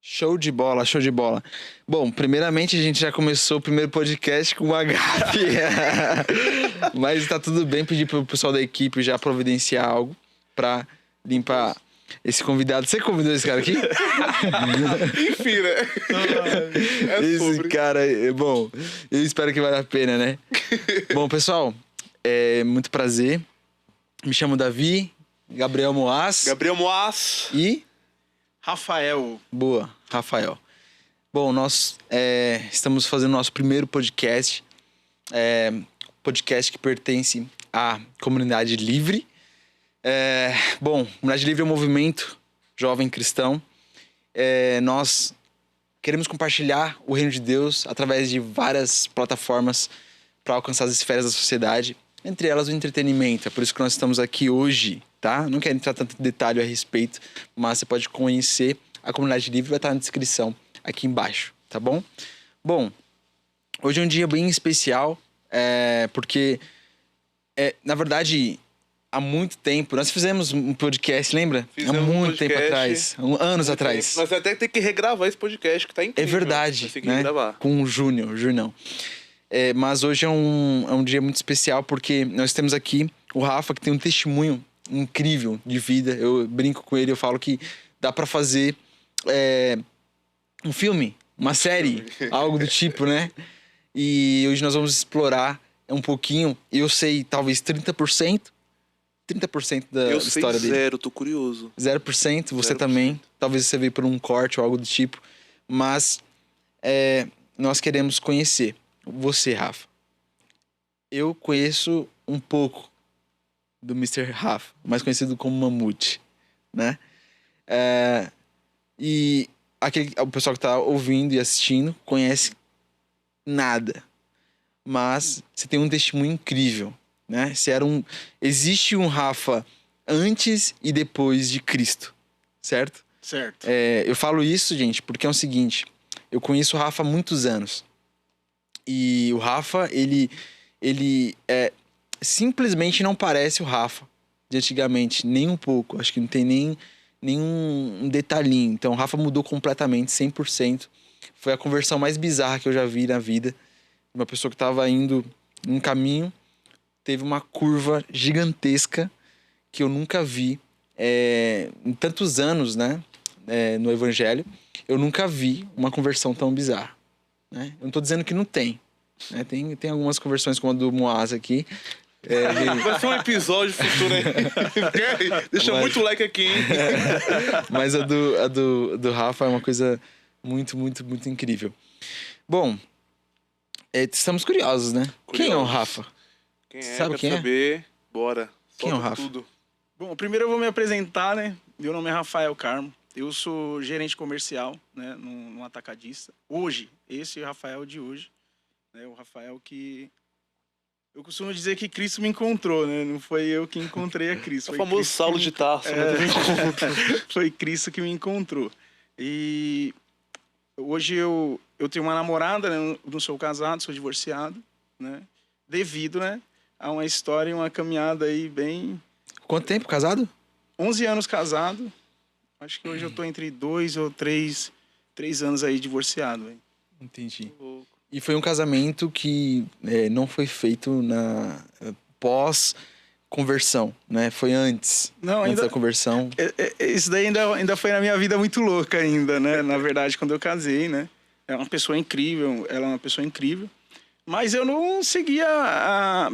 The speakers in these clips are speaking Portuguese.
Show de bola, show de bola. Bom, primeiramente a gente já começou o primeiro podcast com uma gafe. Mas tá tudo bem, pedir pro pessoal da equipe já providenciar algo pra limpar esse convidado. Você convidou esse cara aqui? Enfim, né? Esse sobre. cara, bom, eu espero que valha a pena, né? Bom, pessoal, muito prazer. Me chamo Davi, Gabriel Moaz. Gabriel Moaz. E... Rafael. Boa, Rafael. Bom, nós estamos fazendo nosso primeiro podcast. Podcast que pertence à Comunidade Livre. Bom, Comunidade Livre é um movimento jovem cristão. Nós queremos compartilhar o reino de Deus através de várias plataformas para alcançar as esferas da sociedade, entre elas o entretenimento. É por isso que nós estamos aqui hoje, tá? Não quero entrar tanto em detalhe a respeito, mas você pode conhecer a Comunidade Livre, vai estar na descrição aqui embaixo, tá bom? Bom, hoje é um dia bem especial, porque, na verdade, há muito tempo, nós fizemos um podcast, lembra? Fizemos há muito um tempo podcast, atrás, anos atrás. Nós até tem que regravar esse podcast, que tá incrível. É verdade, Nós tem que né? regravar. Com o Júnior. Mas hoje é um dia muito especial porque nós temos aqui o Rafa, que tem um testemunho incrível de vida. Eu brinco com ele, eu falo que dá pra fazer um filme, uma série, algo do tipo, né? E hoje nós vamos explorar um pouquinho, eu sei talvez 30% da história dele. Eu sei 0, tô curioso. 0%, você 0%. também. Talvez você veio por um corte ou algo do tipo. Mas nós queremos conhecer você, Rafa. Eu conheço um pouco do Mr. Rafa, mais conhecido como Mamute, né? E o pessoal que tá ouvindo e assistindo conhece nada. Mas você tem um testemunho incrível, né? Existe um Rafa antes e depois de Cristo, certo? Certo. Eu falo isso, gente, porque é o seguinte. Eu conheço o Rafa há muitos anos. E o Rafa, ele simplesmente não parece o Rafa de antigamente, nem um pouco. Acho que não tem nenhum detalhinho. Então o Rafa mudou completamente, 100%. Foi a conversão mais bizarra que eu já vi na vida. Uma pessoa que estava indo num caminho, teve uma curva gigantesca que eu nunca vi em tantos anos, né? No Evangelho. Eu nunca vi uma conversão tão bizarra, né? Eu não tô dizendo que não tem, né? Tem algumas conversões como a do Moaz aqui. Vai ser um episódio futuro aí. Deixa muito like aqui, hein? Mas a do Rafa é uma coisa muito, muito, muito incrível. Bom, estamos curiosos, né? Quem é o Rafa? Quem é? Sabe Quer quem é? saber? Bora. Quem é o Solta Rafa? tudo. Bom, primeiro eu vou me apresentar, né? Meu nome é Rafael Carmo. Eu sou gerente comercial, né? Num atacadista. Hoje, esse é o Rafael de hoje. Né? O Rafael que... Eu costumo dizer que Cristo me encontrou, né? Não foi eu que encontrei a Cristo. É o Foi famoso Cristo Saulo que de Tarso, né? Foi Cristo que me encontrou. E hoje eu tenho uma namorada, né? Não sou casado, sou divorciado, né? Devido, né, a uma história e uma caminhada aí bem... Quanto tempo casado? 11 anos casado. Acho que hoje eu tô entre 2 ou 3 anos aí divorciado. Véio. Entendi. E foi um casamento que não foi feito na pós-conversão, né? Foi antes. Não, antes ainda... da conversão. Isso daí ainda foi na minha vida muito louca ainda, né? Na verdade, quando eu casei, né? Ela é uma pessoa incrível. Mas eu não seguia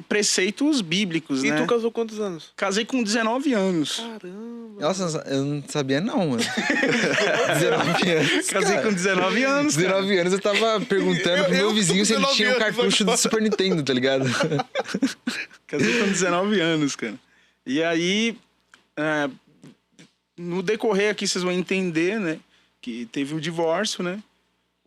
preceitos bíblicos, E né? tu casou quantos anos? Casei com 19 anos. Caramba. Nossa, eu não sabia não, mano. 19 anos, Casei cara. com 19 anos, cara. 19 anos eu tava perguntando pro meu vizinho se ele tinha um cartucho do Super Nintendo, tá ligado? Casei com 19 anos, cara. E aí, no decorrer aqui, vocês vão entender, né? Que teve o divórcio, né?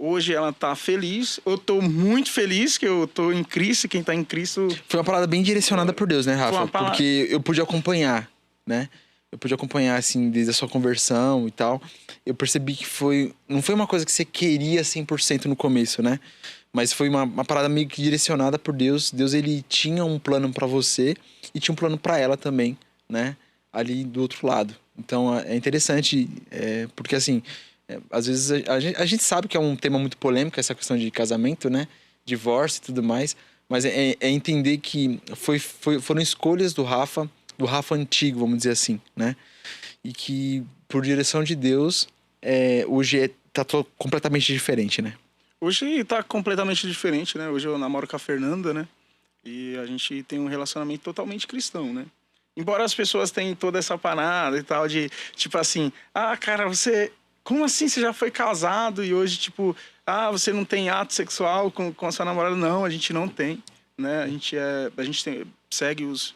Hoje ela tá feliz. Eu tô muito feliz que eu tô em Cristo. Quem tá em Cristo... Foi uma parada bem direcionada por Deus, né, Rafa? Porque eu pude acompanhar, né? Eu pude acompanhar, assim, desde a sua conversão e tal. Eu percebi que não foi uma coisa que você queria 100% no começo, né? Mas foi uma parada meio que direcionada por Deus. Deus, ele tinha um plano pra você e tinha um plano pra ela também, né? ali do outro lado. Então é interessante, porque assim, às vezes a gente sabe que é um tema muito polêmico, essa questão de casamento, né? Divórcio e tudo mais, mas é entender que foram escolhas do Rafa antigo, vamos dizer assim, né? E que, por direção de Deus, hoje tá completamente diferente, né? Hoje tá completamente diferente, né? Hoje eu namoro com a Fernanda, né? E a gente tem um relacionamento totalmente cristão, né? Embora as pessoas tenham toda essa parada e tal de, tipo assim, cara, como assim você já foi casado e hoje, tipo, você não tem ato sexual com a sua namorada? Não, a gente não tem, né? A gente segue os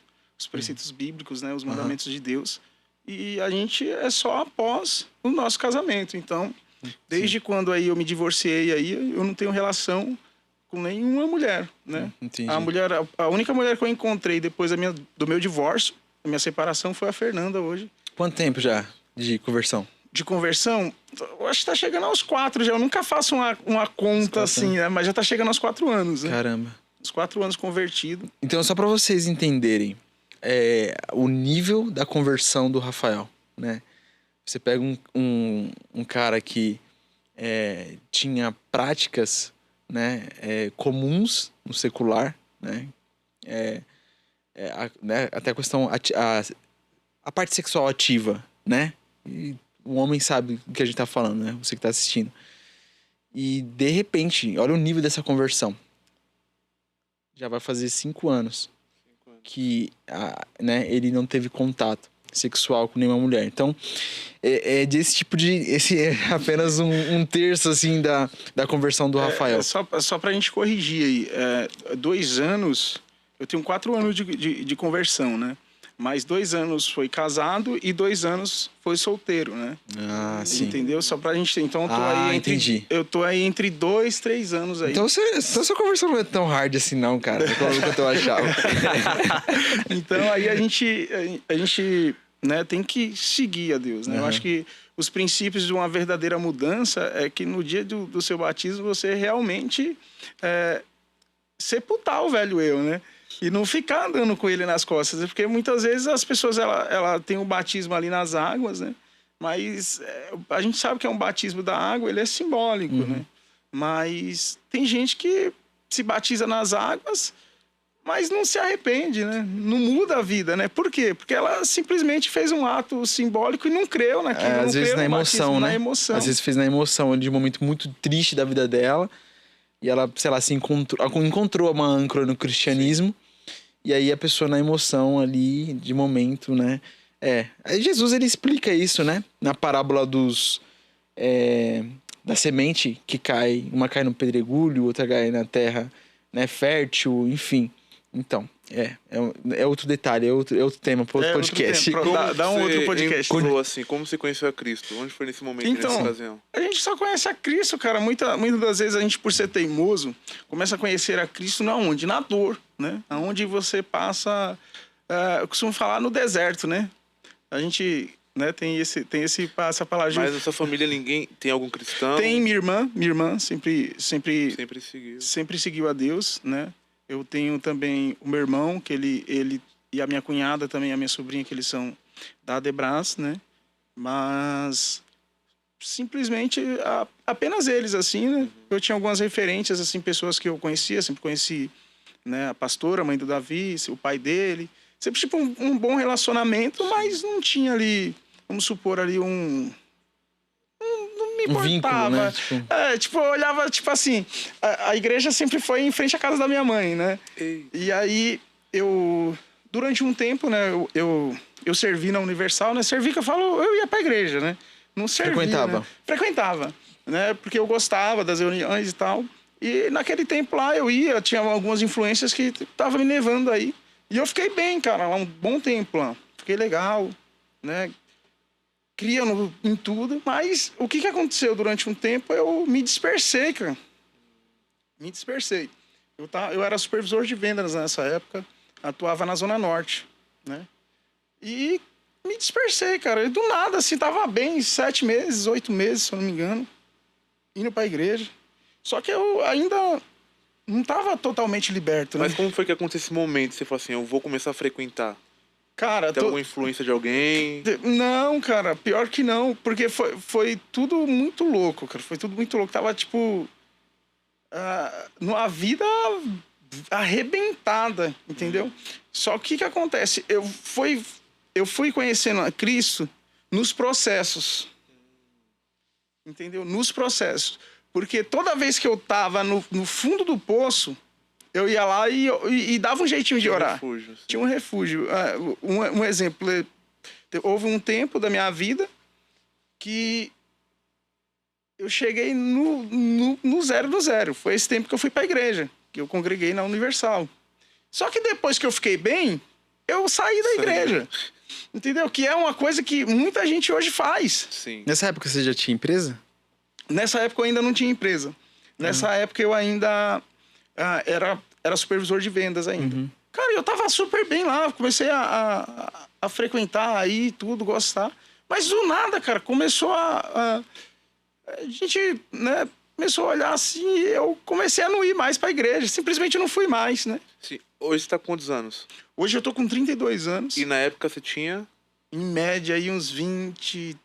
preceitos bíblicos, né? Os mandamentos de Deus. E a gente é só após o nosso casamento. Então, desde quando aí eu me divorciei, aí eu não tenho relação com nenhuma mulher, né? Entendi. A única mulher que eu encontrei depois do meu divórcio, da minha separação, foi a Fernanda hoje. Quanto tempo já de conversão? De conversão, eu acho que tá chegando aos 4 já. Eu nunca faço uma conta assim, né? Mas já tá chegando aos 4 anos, né? Caramba. Os 4 anos convertido. Então, só para vocês entenderem o nível da conversão do Rafael, né? Você pega um cara que tinha práticas, né, comuns no secular, né? Até a questão a parte sexual ativa, né? E o homem sabe do que a gente tá falando, né? Você que tá assistindo. E de repente, olha o nível dessa conversão. Já vai fazer 5 anos que né, ele não teve contato sexual com nenhuma mulher. Então, desse tipo de... Esse é apenas um terço, assim, da conversão do Rafael. Só pra gente corrigir aí. 2 anos... Eu tenho 4 anos de conversão, né? Mas 2 anos foi casado e 2 anos foi solteiro, né? Sim. Entendeu? Só pra gente ter. Então eu tô entendi. Eu tô aí entre 2, 3 anos aí. Então sua conversão não é tão hard assim, não, cara. Quanto eu achava. Então aí a gente né, tem que seguir a Deus, né? Eu acho que os princípios de uma verdadeira mudança é que no dia do seu batismo você realmente sepultar o velho eu, né? E não ficar andando com ele nas costas, porque muitas vezes as pessoas ela tem o batismo ali nas águas, né? Mas a gente sabe que é um batismo da água, ele é simbólico, né? Mas tem gente que se batiza nas águas, mas não se arrepende, né? Não muda a vida, né? Por quê? Porque ela simplesmente fez um ato simbólico e não creu naquilo. Às vezes na emoção, né? Na emoção. Às vezes fez na emoção, de um momento muito triste da vida dela. E ela, sei lá, encontrou uma âncora no cristianismo. Sim. E aí a pessoa na emoção ali, de momento, né? Aí Jesus, ele explica isso, né? Na parábola da semente que cai. Uma cai no pedregulho, outra cai na terra, né, fértil, enfim. Então, é outro detalhe, é outro tema para outro podcast. Dá um outro podcast. Como você conheceu a Cristo? Onde foi nesse momento, nessa ocasião? A gente só conhece a Cristo, cara. Muitas das vezes a gente, por ser teimoso, começa a conhecer a Cristo onde? Na dor, né? Aonde você passa... eu costumo falar no deserto, né? A gente... né, tem essa palavra. Mas na sua família ninguém tem algum cristão? Tem minha irmã sempre seguiu a Deus, né? Eu tenho também o meu irmão, que ele e a minha cunhada também, a minha sobrinha, que eles são da Adebras, né? Mas simplesmente apenas eles, assim, né? Eu tinha algumas referências, assim, pessoas que eu conhecia, sempre conheci, né? A pastora, a mãe do Davi, o pai dele. Sempre, tipo, um bom relacionamento, mas não tinha ali, vamos supor, ali não me importava. Vínculo, né? Eu olhava, tipo assim, a igreja sempre foi em frente à casa da minha mãe, né? E aí, durante um tempo, né, eu servi na Universal, né? Servi que eu ia pra igreja, né? Não servia, Frequentava. Né? Frequentava, né? Porque eu gostava das reuniões e tal. E naquele tempo lá tinha algumas influências que estavam me levando aí. E eu fiquei bem, cara, lá um bom tempo lá. Fiquei legal, né? Cria em tudo. Mas o que aconteceu durante um tempo? Eu me dispersei, cara. Me dispersei. Eu era supervisor de vendas nessa época. Atuava na Zona Norte, né? E me dispersei, cara. E do nada, assim, tava bem. 7 meses, 8 meses, se eu não me engano. Indo pra igreja. Só que eu ainda... não estava totalmente liberto, né? Mas como foi que aconteceu esse momento? Você falou assim, eu vou começar a frequentar. Cara, Tem alguma influência de alguém? Não, cara, pior que não, porque foi tudo muito louco, cara. Foi tudo muito louco. Tava, tipo, numa vida arrebentada, entendeu? Só que o que acontece? Eu fui conhecendo a Cristo nos processos. Entendeu? Nos processos. Porque toda vez que eu tava no fundo do poço, eu ia lá e dava um jeitinho de orar. Refúgio, Tinha um refúgio. Um exemplo, houve um tempo da minha vida que eu cheguei no zero do zero. Foi esse tempo que eu fui para a igreja, que eu congreguei na Universal. Só que depois que eu fiquei bem, eu saí da igreja. Entendeu? Que é uma coisa que muita gente hoje faz. Sim. Nessa época você já tinha empresa? Nessa época eu ainda não tinha empresa. Nessa época eu ainda era supervisor de vendas ainda. Cara, eu tava super bem lá. Comecei a frequentar aí, tudo, gostar. Mas do nada, cara, começou a gente, né, começou a olhar assim e eu comecei a não ir mais pra igreja. Simplesmente não fui mais, né? Sim. Hoje você tá com quantos anos? Hoje eu tô com 32 anos. E na época você tinha? Em média aí uns 20...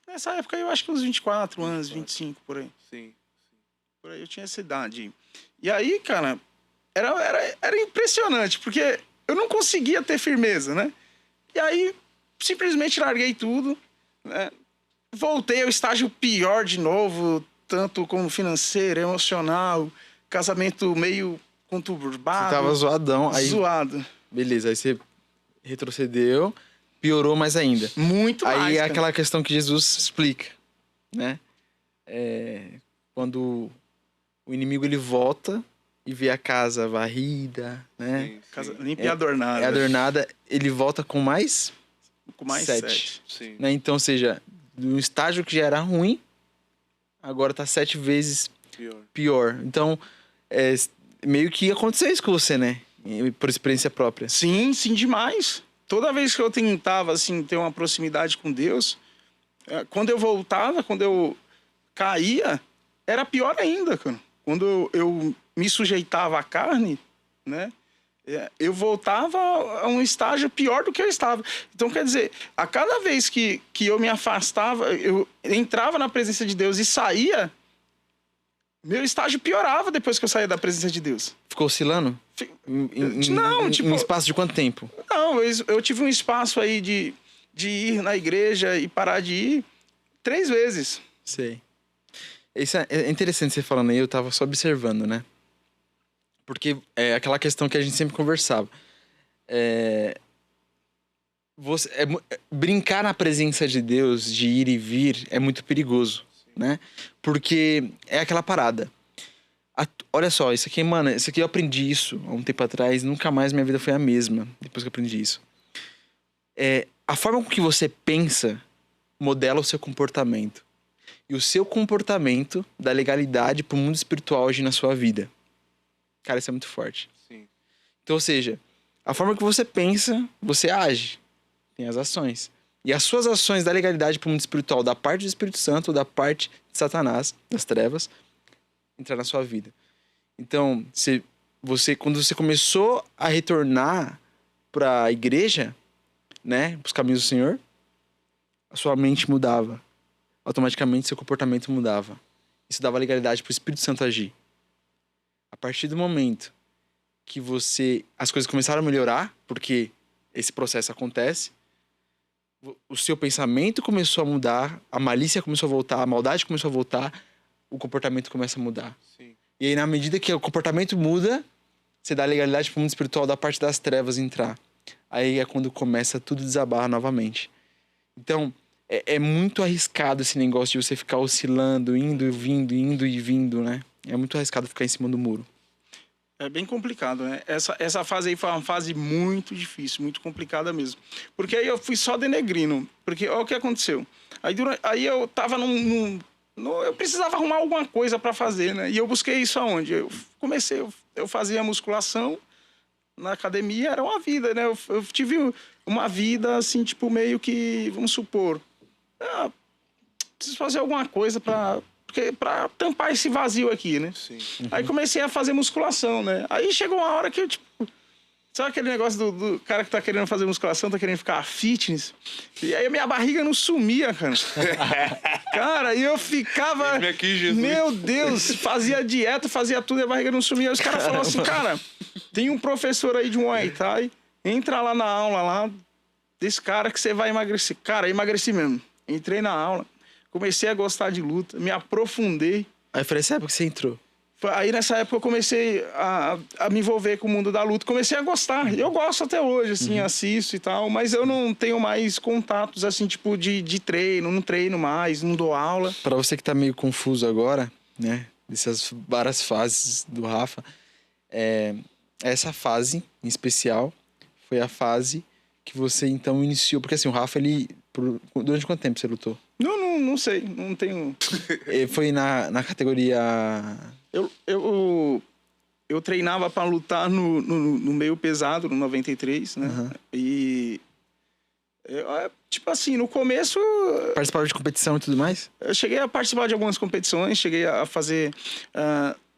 Nessa época eu acho que uns 24 anos, 25, por aí. Sim. Por aí eu tinha essa idade. E aí, cara, era impressionante, porque eu não conseguia ter firmeza, né? E aí, simplesmente larguei tudo, né? Voltei ao estágio pior de novo, tanto como financeiro, emocional, casamento meio conturbado. Você tava zoadão. Aí, zoado. beleza, aí você retrocedeu, piorou mais ainda. Muito Aí mais, é cara. aquela questão que Jesus explica, né? Quando o inimigo ele volta e vê a casa varrida, né? Sim, Casa sim. limpa e adornada. É adornada, ele volta com mais Com mais 7. Sim. Né? Então, ou seja, no estágio que já era ruim, agora tá 7 vezes Pior. pior. Então, meio que aconteceu isso com você, né? Por experiência própria. Sim, sim, demais. Toda vez que eu tentava, assim, ter uma proximidade com Deus, quando eu voltava, quando eu caía, era pior ainda, cara. Quando eu me sujeitava à carne, né? Eu voltava a um estágio pior do que eu estava. Então, quer dizer, a cada vez que eu me afastava, eu entrava na presença de Deus e saía, meu estágio piorava depois que eu saía da presença de Deus. Ficou oscilando? Não, tipo... Em um espaço de quanto tempo? Não, eu tive um espaço aí de ir na igreja e parar de ir 3 vezes. Sei. Isso é interessante você falando aí, eu tava só observando, né? Porque é aquela questão que a gente sempre conversava. Brincar na presença de Deus, de ir e vir, é muito perigoso, né? Porque é aquela parada. Olha só, isso aqui, mano, isso aqui eu aprendi isso há um tempo atrás, nunca mais minha vida foi a mesma depois que eu aprendi isso. A forma com que você pensa modela o seu comportamento. E o seu comportamento dá legalidade pro mundo espiritual agir na sua vida. Cara, isso é muito forte. Sim. Então, ou seja, a forma que você pensa, você age. Tem as ações. E as suas ações dão legalidade pro mundo espiritual, da parte do Espírito Santo, da parte de Satanás, das trevas, entrar na sua vida. Então, quando você começou a retornar para a igreja, né, para os caminhos do Senhor, a sua mente mudava. Automaticamente seu comportamento mudava. Isso dava legalidade para o Espírito Santo agir. A partir do momento que as coisas começaram a melhorar, porque esse processo acontece, o seu pensamento começou a mudar, a malícia começou a voltar, a maldade começou a voltar, o comportamento começa a mudar. Sim. E aí, na medida que o comportamento muda, você dá legalidade para o mundo espiritual da parte das trevas entrar. Aí é quando começa tudo desabar novamente. Então, é muito arriscado esse negócio de você ficar oscilando, indo e vindo, né? É muito arriscado ficar em cima do muro. É bem complicado, né? Essa fase aí foi uma fase muito difícil, muito complicada mesmo. Porque aí eu fui só denegrindo. Porque olha o que aconteceu. Aí eu tava eu precisava arrumar alguma coisa para fazer, né? E eu busquei isso aonde? Eu fazia musculação na academia, era uma vida, né? Eu tive uma vida, assim, tipo, meio que, vamos supor, preciso fazer alguma coisa para tampar esse vazio aqui, né? Sim. Aí comecei a fazer musculação, né? Aí chegou uma hora que eu, tipo, Sabe aquele negócio do cara que tá querendo fazer musculação, tá querendo ficar fitness? E aí a minha barriga não sumia, cara. Cara, e eu ficava... Vem aqui, Jesus. Meu Deus, fazia dieta, fazia tudo e a barriga não sumia. Aí os caras falaram assim, cara, tem um professor aí de Muay Thai, entra lá na aula lá desse cara que você vai emagrecer. Cara, emagreci mesmo. Entrei na aula, comecei a gostar de luta, me aprofundei. Aí foi nessa época que você entrou. Aí nessa época eu comecei a me envolver com o mundo da luta, comecei a gostar. Eu gosto até hoje, assim, assisto e tal, mas eu não tenho mais contatos, assim, tipo, de treino, não treino mais, não dou aula. Pra você que tá meio confuso agora, né? Dessas várias fases do Rafa, essa fase em especial foi a fase que você então iniciou. Porque assim, o Rafa, durante quanto tempo você lutou? Não sei, não tenho... Foi na categoria... Eu treinava pra lutar no meio pesado, no 93, né? Uhum. E... tipo assim, no começo... Participava de competição e tudo mais? Eu cheguei a participar de algumas competições, cheguei a fazer...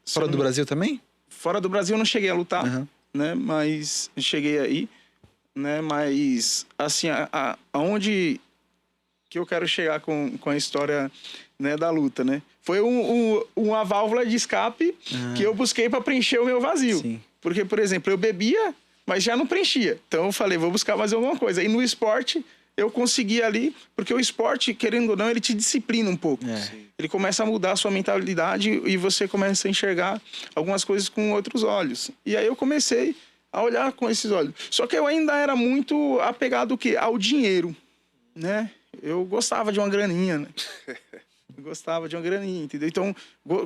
Fora do Brasil também? Fora do Brasil eu não cheguei a lutar, Uhum. né? Mas cheguei aí, né? Mas, assim, aonde que eu quero chegar com a história, né, da luta, né? Foi uma válvula de escape que eu busquei para preencher o meu vazio. Sim. Porque, por exemplo, eu bebia, mas já não preenchia. Então eu falei, vou buscar mais alguma coisa. E no esporte eu consegui ali, porque o esporte, querendo ou não, ele te disciplina um pouco. Ele começa a mudar a sua mentalidade e você começa a enxergar algumas coisas com outros olhos. E aí eu comecei a olhar com esses olhos. Só que eu ainda era muito apegado ao quê? Ao dinheiro, né? Eu gostava de uma graninha, né? Eu gostava de uma graninha, entendeu? Então,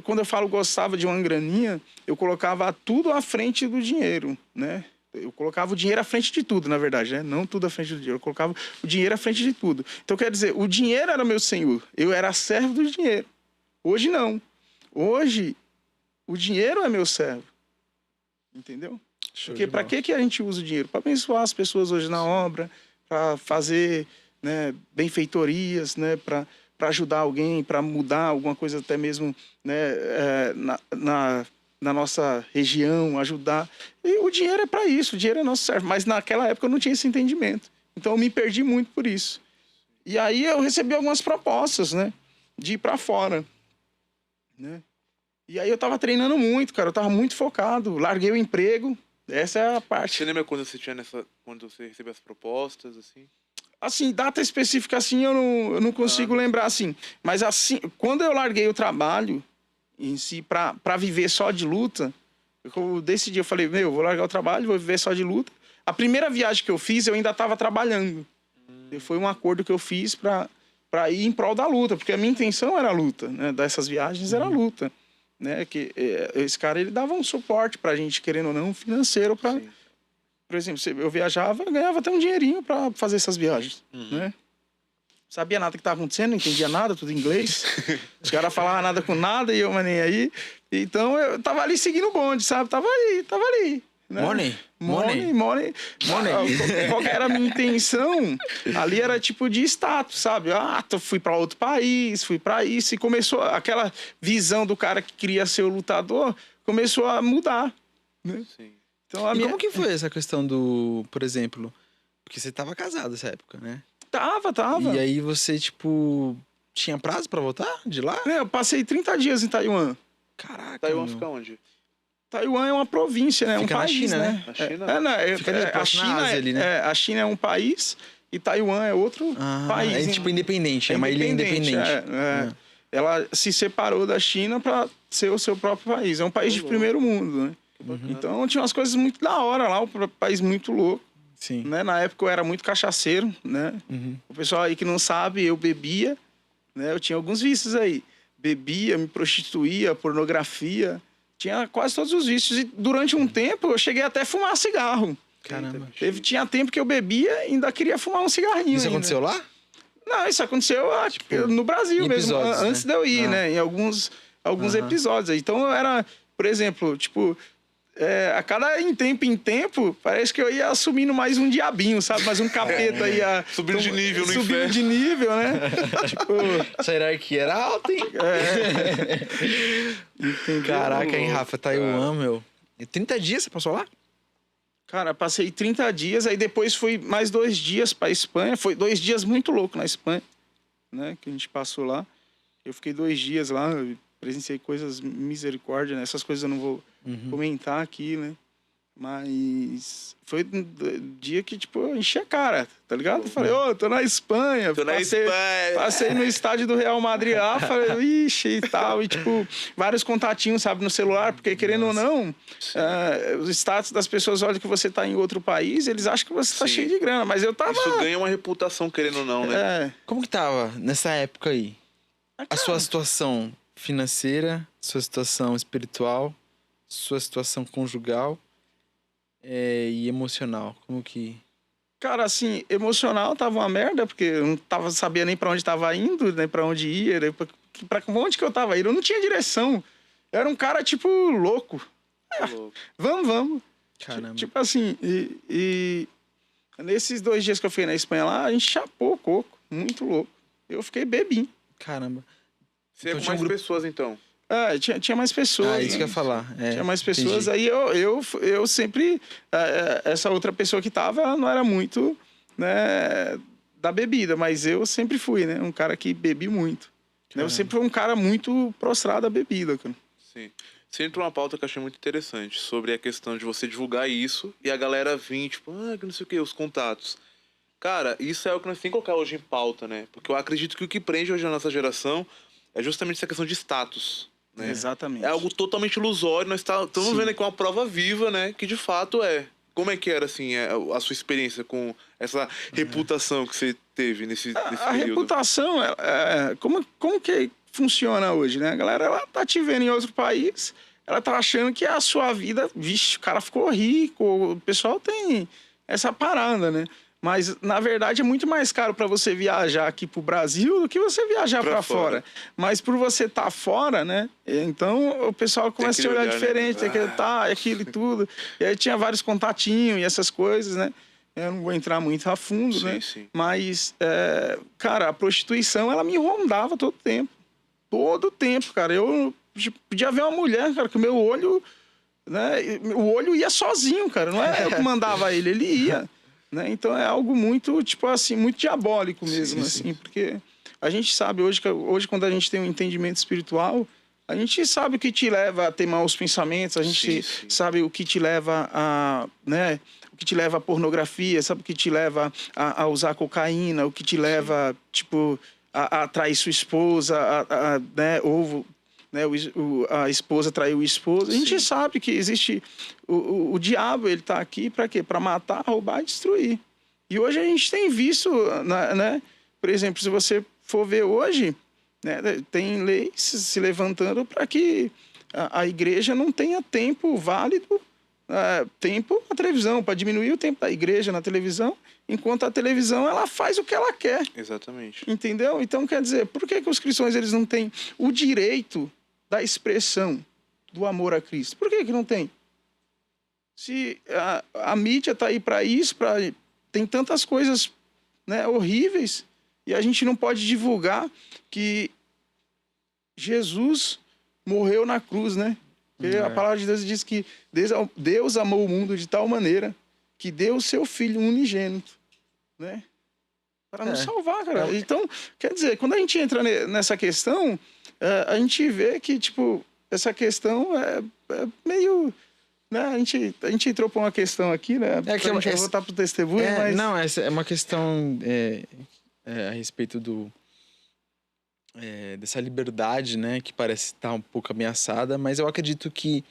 quando eu falo gostava de uma graninha, eu colocava tudo à frente do dinheiro, né? Eu colocava o dinheiro à frente de tudo, na verdade, né? Não tudo à frente do dinheiro. Eu colocava o dinheiro à frente de tudo. Então, quer dizer, o dinheiro era meu senhor. Eu era servo do dinheiro. Hoje, não. Hoje, o dinheiro é meu servo. Entendeu? Porque para que a gente usa o dinheiro? Para abençoar as pessoas hoje na obra, para fazer, né, benfeitorias, né, para ajudar alguém, para mudar alguma coisa até mesmo, né, na nossa região, ajudar. E o dinheiro é para isso, o dinheiro é nosso servo. Mas naquela época eu não tinha esse entendimento. Então eu me perdi muito por isso. E aí eu recebi algumas propostas, né, de ir para fora, né? E aí eu tava treinando muito, cara, eu tava muito focado, larguei o emprego. Essa é a parte. Você lembra quando quando você recebeu as propostas, assim? Assim, data específica assim, eu não consigo lembrar, assim. Mas assim, quando eu larguei o trabalho em si pra viver só de luta, eu decidi, eu falei, eu vou largar o trabalho, vou viver só de luta. A primeira viagem que eu fiz, eu ainda tava trabalhando. E foi um acordo que eu fiz pra ir em prol da luta, porque a minha intenção era a luta, né? Dessas viagens era a luta. Né, que esse cara, ele dava um suporte pra gente, querendo ou não, financeiro pra... Sim. Por exemplo, eu viajava, eu ganhava até um dinheirinho pra fazer essas viagens, né? Sabia nada que tava acontecendo, não entendia nada, tudo em inglês. Os caras falavam nada com nada e eu, mas nem aí. Então, eu tava ali seguindo o bonde, sabe? Tava ali. Né? Money. Qual que era a minha intenção? Ali era tipo de status, sabe? Fui para outro país, fui para isso. E começou aquela visão do cara que queria ser o lutador, começou a mudar. Né? Sim. Então, como que foi essa questão do, por exemplo, porque você tava casado nessa época, né? Tava. E aí você, tipo, tinha prazo para voltar de lá? Eu passei 30 dias em Taiwan. Caraca. Taiwan fica onde? Taiwan é uma província, né? Fica um país, na China, né? A China, fica a China ali, né? A China é um país e Taiwan é outro país. É tipo independente, é uma ilha independente. Ela se separou da China para ser o seu próprio país. É um país de primeiro mundo, né? Então tinha umas coisas muito da hora lá, um país muito louco. Sim. Né? Na época eu era muito cachaceiro, né? O pessoal aí que não sabe, eu bebia, né? Eu tinha alguns vícios aí. Bebia, me prostituía, pornografia... Tinha quase todos os vícios. E durante um tempo eu cheguei até a fumar cigarro. Caramba. Tinha tempo que eu bebia e ainda queria fumar um cigarrinho. Isso ainda. aconteceu lá? Não, isso aconteceu no Brasil mesmo. Antes de eu ir, né? Em alguns episódios. Então eu era, por exemplo, tipo... a cada em tempo, parece que eu ia assumindo mais um diabinho, sabe? Mais um capeta ia... Subindo de nível no Subindo inferno. de nível, né? Tipo... Essa hierarquia era alta, hein? Entendeu? Caraca, hein, Rafa? Taiwan, meu. E 30 dias você passou lá? Cara, passei 30 dias, aí depois fui mais 2 dias pra Espanha. Foi 2 dias muito loucos na Espanha, né? Que a gente passou lá. Eu fiquei 2 dias lá, eu presenciei coisas misericórdia, né? Essas coisas eu não vou comentar aqui, né? Mas foi um dia que, tipo, eu enchi a cara, tá ligado? Eu falei, tô na Espanha. Tô na Espanha. Passei no estádio do Real Madrid lá, falei, ixi, e tal. E, tipo, vários contatinhos, sabe, no celular, porque, querendo ou não, os status das pessoas olham que você tá em outro país, eles acham que você tá cheio de grana. Mas eu tava... Isso ganha uma reputação, querendo ou não, né? Como que tava nessa época aí? A cara, sua situação financeira, sua situação espiritual, sua situação conjugal e emocional, como que... Cara, assim, emocional tava uma merda, porque eu não tava sabia nem pra onde tava indo, nem pra onde ia, nem pra onde que eu tava indo. Eu não tinha direção. Eu era um cara, tipo, louco. Vamos. Caramba. Tipo assim, e nesses 2 dias que eu fui na Espanha lá, a gente chapou o coco. Muito louco. Eu fiquei bebinho. Caramba. Você ia com mais pessoas, então? Tinha mais pessoas. Isso que eu ia falar. Tinha mais pessoas. Entendi. Aí eu sempre... essa outra pessoa que tava, ela não era muito, né, da bebida. Mas eu sempre fui, né? Um cara que bebi muito. Eu sempre fui um cara muito prostrado à bebida, cara. Sim. Você entrou uma pauta que eu achei muito interessante. Sobre a questão de você divulgar isso e a galera vir, tipo, que não sei o que, os contatos. Cara, isso é o que nós temos que colocar hoje em pauta, né? Porque eu acredito que o que prende hoje na nossa geração é justamente essa questão de status. Né? Exatamente. É algo totalmente ilusório. Nós estamos vendo aqui uma prova viva, né? Que de fato é. Como é que era, assim, a sua experiência com essa reputação que você teve nesse período? A reputação, como que funciona hoje, né? A galera, ela tá te vendo em outro país, ela tá achando que a sua vida... Vixe, o cara ficou rico, o pessoal tem essa parada, né? Mas, na verdade, é muito mais caro para você viajar aqui pro Brasil do que você viajar para fora. Mas por você estar fora, né? Então, o pessoal começa a te olhar diferente, tem que aquilo e tudo. E aí tinha vários contatinhos e essas coisas, né? Eu não vou entrar muito a fundo, né? Sim. Mas, cara, a prostituição, ela me rondava todo tempo. Todo tempo, cara. Eu podia ver uma mulher, cara, que o meu olho... Né? O olho ia sozinho, cara. Não é eu que mandava ele ia... Né? Então é algo muito, tipo assim, muito diabólico mesmo, assim, porque a gente sabe hoje quando a gente tem um entendimento espiritual, a gente sabe o que te leva a ter maus pensamentos, a gente sabe o que te leva a, né, o que te leva a pornografia, sabe o que te leva a usar cocaína, o que te leva, tipo, a trair sua esposa, né, ou né, a esposa traiu o esposo. A gente sabe que existe o diabo, ele está aqui para quê? Para matar, roubar e destruir. E hoje a gente tem visto, né? Por exemplo, se você for ver hoje, né, tem leis se levantando para que a igreja não tenha tempo válido, tempo na televisão, para diminuir o tempo da igreja na televisão, enquanto a televisão ela faz o que ela quer. Exatamente. Entendeu? Então, quer dizer, por que os cristãos eles não têm o direito da expressão do amor a Cristo? Por que não tem? Se a mídia está aí para isso, tem tantas coisas, né, horríveis, e a gente não pode divulgar que Jesus morreu na cruz, né? Porque a palavra de Deus diz que Deus amou o mundo de tal maneira que deu o seu Filho unigênito, né? Para nos salvar, cara. Então, quer dizer, quando a gente entra nessa questão, a gente vê que, tipo, essa questão é meio... Né? A gente entrou para uma questão aqui, né? A gente vai voltar para o testemunho, mas... Não, essa é uma questão a respeito dessa liberdade, né? Que parece estar um pouco ameaçada, mas eu acredito que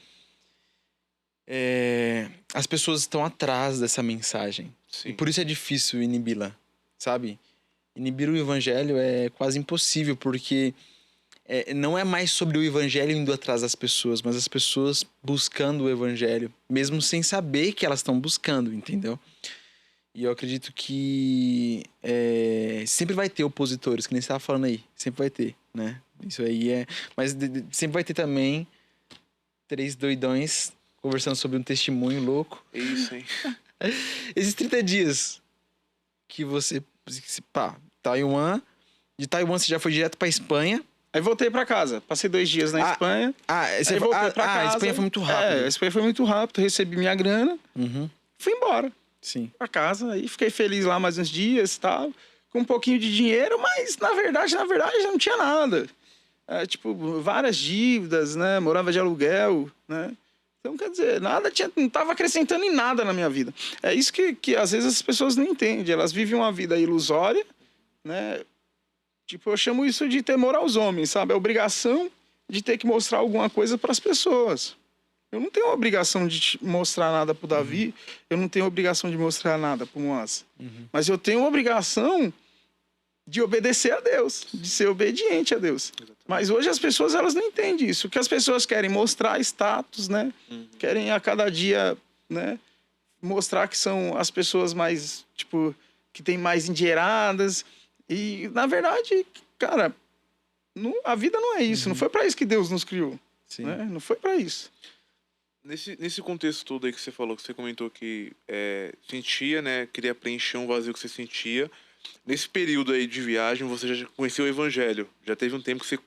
as pessoas estão atrás dessa mensagem. Sim. E por isso é difícil inibi-la, sabe? Inibir o evangelho é quase impossível, porque não é mais sobre o evangelho indo atrás das pessoas, mas as pessoas buscando o evangelho, mesmo sem saber que elas estão buscando, entendeu? E eu acredito que sempre vai ter opositores, que nem você estava falando aí, sempre vai ter, né? Isso aí mas sempre vai ter também 3 doidões conversando sobre um testemunho louco. Isso, hein? Esses 30 dias que você... Taiwan... De Taiwan você já foi direto pra Espanha. Aí voltei pra casa. Passei 2 dias na Espanha. Você voltei pra casa. A Espanha foi muito rápido. A Espanha foi muito rápido. Recebi minha grana. Uhum. Fui embora Sim. pra casa e fiquei feliz lá mais uns dias e tal, com um pouquinho de dinheiro, mas na verdade não tinha nada. Tipo, várias dívidas, né? Morava de aluguel, né? Então, quer dizer, não estava acrescentando em nada na minha vida. É isso que às vezes as pessoas não entendem. Elas vivem uma vida ilusória, né? Tipo, eu chamo isso de temor aos homens, sabe? A obrigação de ter que mostrar alguma coisa para as pessoas. Eu não tenho a obrigação de mostrar nada pro Davi, eu não tenho a obrigação de mostrar nada pro Moacir. Mas eu tenho a obrigação de obedecer a Deus, de ser obediente a Deus. Exatamente. Mas hoje as pessoas, elas não entendem isso. O que as pessoas querem mostrar status, né? Querem a cada dia, né? Mostrar que são as pessoas mais, tipo, que têm mais endinheiradas. E, na verdade, cara, a vida não é isso. Não foi para isso que Deus nos criou. Sim. Né? Não foi para isso. Nesse contexto todo aí que você falou, que você comentou que sentia, né? Queria preencher um vazio que você sentia. Nesse período aí de viagem, você já conheceu o evangelho. Já teve um tempo que você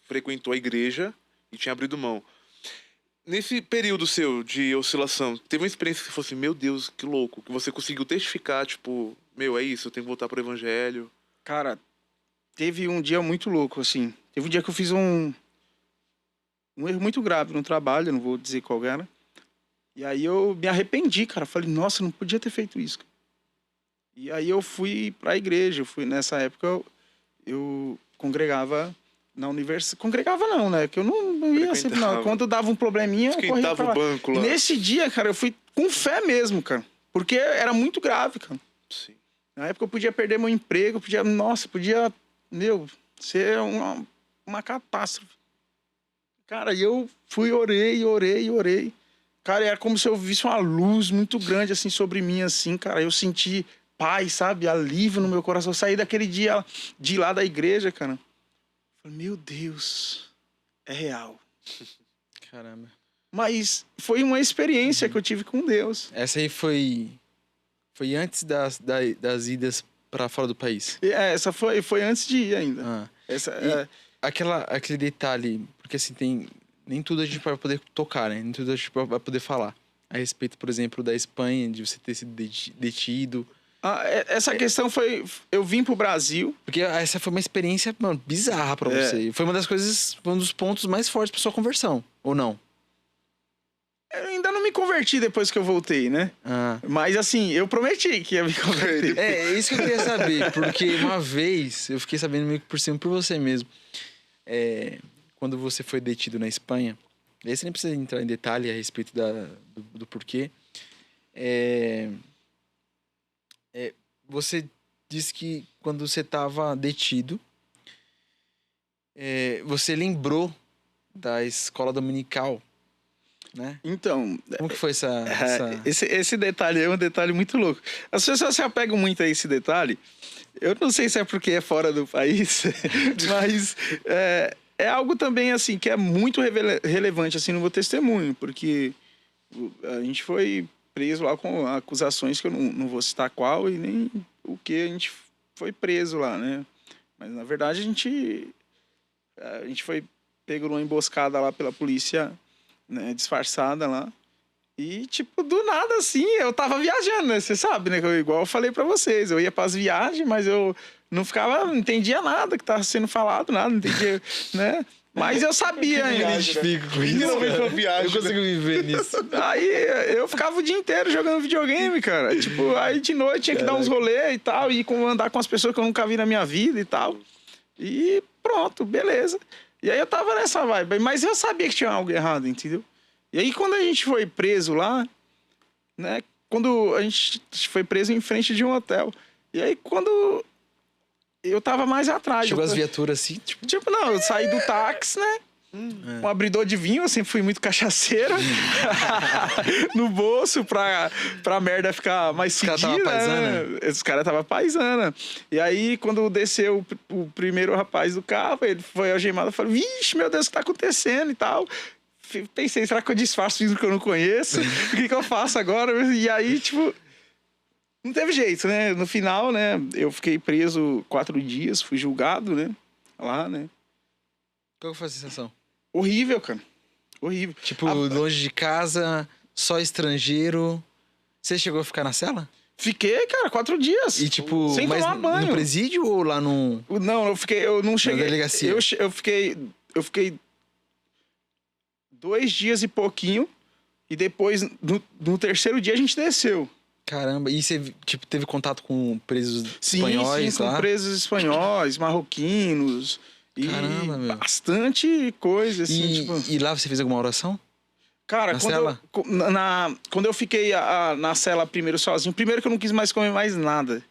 frequentou a igreja e tinha abrido mão. Nesse período seu de oscilação, teve uma experiência que fosse, meu Deus, que louco, que você conseguiu testificar, tipo, é isso, eu tenho que voltar pro evangelho. Cara, teve um dia muito louco, assim. Teve um dia que eu fiz um erro muito grave no trabalho, não vou dizer qual era. E aí eu me arrependi, cara. Falei, nossa, não podia ter feito isso. E aí eu fui pra igreja. Nessa época, eu congregava na universidade. Congregava não, né? Que eu não ia sempre, não. Quando dava um probleminha, eu corria pra lá. O banco lá. Nesse dia, cara, eu fui com fé mesmo, cara. Porque era muito grave, cara. Sim. Na época eu podia perder meu emprego, podia ser uma catástrofe. Cara, e eu fui, orei. Cara, era como se eu visse uma luz muito grande, assim, sobre mim, assim, cara. Eu senti paz, sabe? Alívio no meu coração. Eu saí daquele dia de lá da igreja, cara. Falei, meu Deus, é real. Caramba. Mas foi uma experiência que eu tive com Deus. Essa aí foi antes das idas pra fora do país. Essa foi antes de ir ainda. Ah. Essa, Aquele detalhe, porque assim, nem tudo a gente vai poder tocar, né? Nem tudo a gente vai poder falar. A respeito, por exemplo, da Espanha, de você ter sido detido. Essa questão foi... Eu vim pro Brasil. Porque essa foi uma experiência, mano, bizarra pra você. Foi um dos pontos mais fortes pra sua conversão, ou não? Eu ainda não me converti depois que eu voltei, né? Mas assim, eu prometi que ia me converter. É isso que eu queria saber, porque uma vez eu fiquei sabendo meio que por cima por você mesmo. Quando você foi detido na Espanha, aí você nem precisa entrar em detalhe a respeito do porquê. Você disse que quando você estava detido, você lembrou da escola dominical, né? Então... Como que foi essa... Esse detalhe é um detalhe muito louco. As pessoas se apegam muito a esse detalhe. Eu não sei se é porque é fora do país, mas é algo também, assim, que é muito relevante, assim, no meu testemunho, porque a gente foi preso lá com acusações que eu não vou citar qual e nem o que a gente foi preso lá, né? Mas, na verdade, a gente foi pego numa emboscada lá pela polícia, né, disfarçada lá. E, tipo, do nada, assim, eu tava viajando, né? Você sabe, né? Igual eu falei pra vocês. Eu ia pras viagens, mas eu não entendia nada que tava sendo falado, nada, não entendia, né? Mas eu sabia ainda. Eu me identifico com isso. Eu consigo viver nisso. Aí eu ficava o dia inteiro jogando videogame, cara. Tipo, aí de noite tinha que dar uns rolês e tal, e andar com as pessoas que eu nunca vi na minha vida e tal. E pronto, beleza. E aí eu tava nessa vibe, mas eu sabia que tinha algo errado, entendeu? E aí quando a gente foi preso lá, né? Quando a gente foi preso em frente de um hotel. E aí quando eu tava mais atrás. Chegou as viaturas assim, tipo... Tipo, não, eu saí do táxi, né? Um abridor de vinho, eu sempre fui muito cachaceiro. No bolso, pra merda ficar mais fedida. Os caras tava paisana? Né? Os caras tava paisana. E aí, quando desceu o primeiro rapaz do carro, ele foi algemado, eu falei, vixe, meu Deus, o que tá acontecendo e tal. Pensei, será que eu disfarço isso que eu não conheço? O que eu faço agora? E aí, tipo... Não teve jeito, né? No final, né? Eu fiquei preso 4 dias, fui julgado, né? Lá, né? Qual foi a sensação? Horrível, cara. Horrível. Tipo, longe de casa, só estrangeiro, Você chegou a ficar na cela? Fiquei, cara, 4 dias. E tipo, sem mas tomar banho. no presídio ou lá no... Não, eu não cheguei. Na delegacia? Eu fiquei 2 dias e pouquinho. E depois, no terceiro dia, a gente desceu. Caramba, e você, tipo, teve contato com presos Sim, espanhóis sim, lá? com presos espanhóis, marroquinos. E Caramba, meu. bastante coisa, assim, tipo... E lá você fez alguma oração? Cara, Na cela? Quando eu fiquei na cela primeiro sozinho, primeiro que eu não quis mais comer mais nada.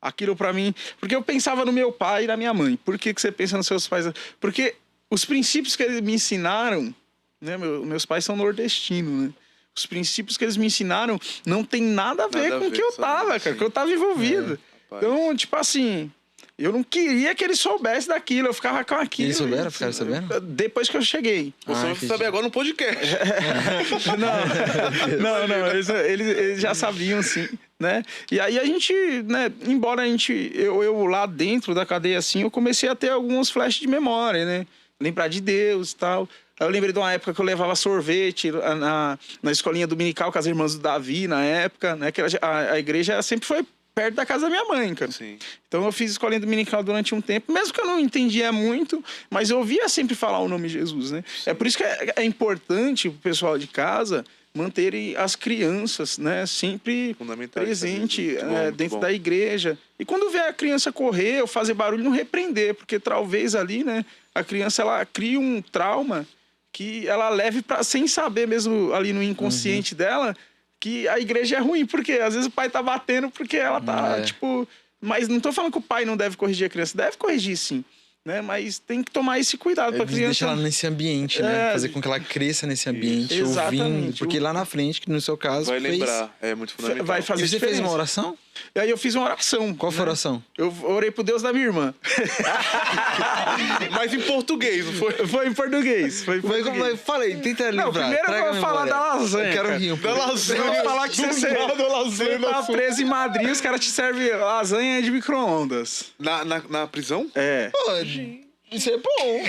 Aquilo pra mim... Porque eu pensava no meu pai e na minha mãe. Por que você pensa nos seus pais? Porque os princípios que eles me ensinaram... Né, meus pais são nordestinos, né? Os princípios que eles me ensinaram não tem nada a ver com o que eu tava, cara. Que eu tava envolvido. Então, tipo assim... Eu não queria que ele soubesse daquilo, eu ficava com aquilo. Eles souberam? Ficaram sabendo? Depois que eu cheguei. Você vai saber agora no podcast. Não, eles já sabiam, sim, né? E aí a gente, né, embora eu lá dentro da cadeia, assim, eu comecei a ter alguns flashes de memória, né? Lembrar de Deus e tal. Aí eu lembrei de uma época que eu levava sorvete na escolinha dominical com as irmãs do Davi, na época, né? Que a igreja sempre foi perto da casa da minha mãe, cara. Sim. Então eu fiz escolinha dominical durante um tempo, mesmo que eu não entendia muito, mas eu ouvia sempre falar o nome de Jesus, né? Sim. É por isso que é importante o pessoal de casa manterem as crianças, né, sempre presente dentro da igreja. E quando vê a criança correr ou fazer barulho, não repreender, porque talvez ali, né, a criança ela cria um trauma que ela leve sem saber mesmo ali no inconsciente dela, que a igreja é ruim, porque às vezes o pai tá batendo porque ela tá, tipo... Mas não tô falando que o pai não deve corrigir a criança, deve corrigir sim, né? Mas tem que tomar esse cuidado pra criança. Deixar ela nesse ambiente, né? Fazer com que ela cresça nesse ambiente, ouvindo. Porque lá na frente, que no seu caso, vai lembrar, é muito fundamental. Vai fazer e você fez uma oração? E aí eu fiz uma oração. Qual foi a oração? Eu orei pro Deus da minha irmã. Mas em português, não foi? Foi em português. Mas falei, tenta lembrar. Não, primeiro eu vou falar da lasanha. Eu quero rir um pouco. Da lasanha. Eu vou falar que você tá preso em Madrid, os caras te servem lasanha de micro-ondas. Na prisão? É. Pô, isso é bom.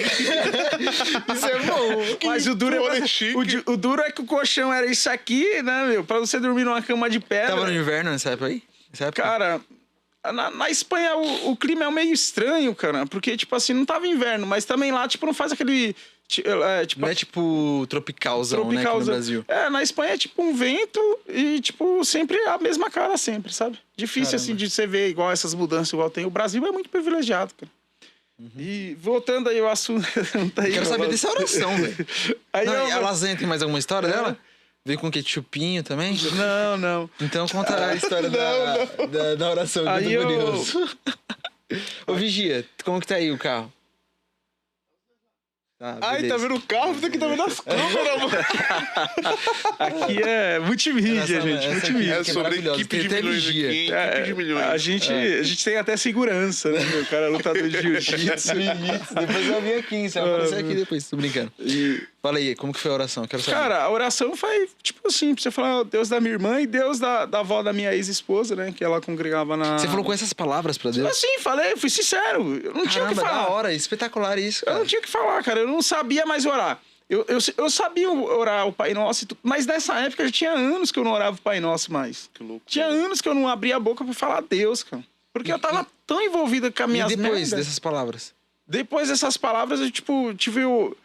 Isso é bom. Mas o duro o duro é que o colchão era isso aqui, né, meu? Pra você dormir numa cama de pedra. Tava no inverno nessa época aí? Cara, na Espanha o clima é meio estranho, cara. Porque, tipo assim, não tava inverno, mas também lá, tipo, não faz aquele... Tipo, não é tipo tropicalzão, né, aqui no Brasil. Na Espanha é tipo um vento e, tipo, sempre a mesma cara, sempre, sabe? Difícil, assim, de você ver igual essas mudanças, igual tem. O Brasil é muito privilegiado, cara. E voltando aí ao assunto... Quero saber dessa oração, velho. A lasanha tem mais alguma história dela? Veio com ketchupinho também? Não. Então conta a história da oração, que eu tô curioso. Ô, Vigia, como que tá aí o carro? Ai, tá vendo o carro? Você aqui tá vendo as câmeras, mano. Aqui é multimídia, gente. Multimídia. É sobre equipe de milhões aqui, hein? Equipe de milhões. A gente tem até segurança, né? O cara é lutador de jiu-jitsu. Depois eu vim aqui, você vai aparecer aqui depois, tô brincando. Fala aí, como que foi a oração? Quero saber. Cara, a oração foi, tipo assim, pra você falar Deus da minha irmã e Deus da avó da minha ex-esposa, né? Que ela congregava na... Você falou com essas palavras pra Deus? Assim, falei, fui sincero. Eu não tinha o que falar. Da hora, espetacular isso, cara. Eu não tinha o que falar, cara. Eu não sabia mais orar. Eu sabia orar o Pai Nosso e tudo, mas nessa época já tinha anos que eu não orava o Pai Nosso mais. Que louco. Tinha anos que eu não abria a boca pra falar Deus, cara. Porque eu tava tão envolvido com as minhas merdas. E depois dessas palavras? Depois dessas palavras, eu, tipo, tive o...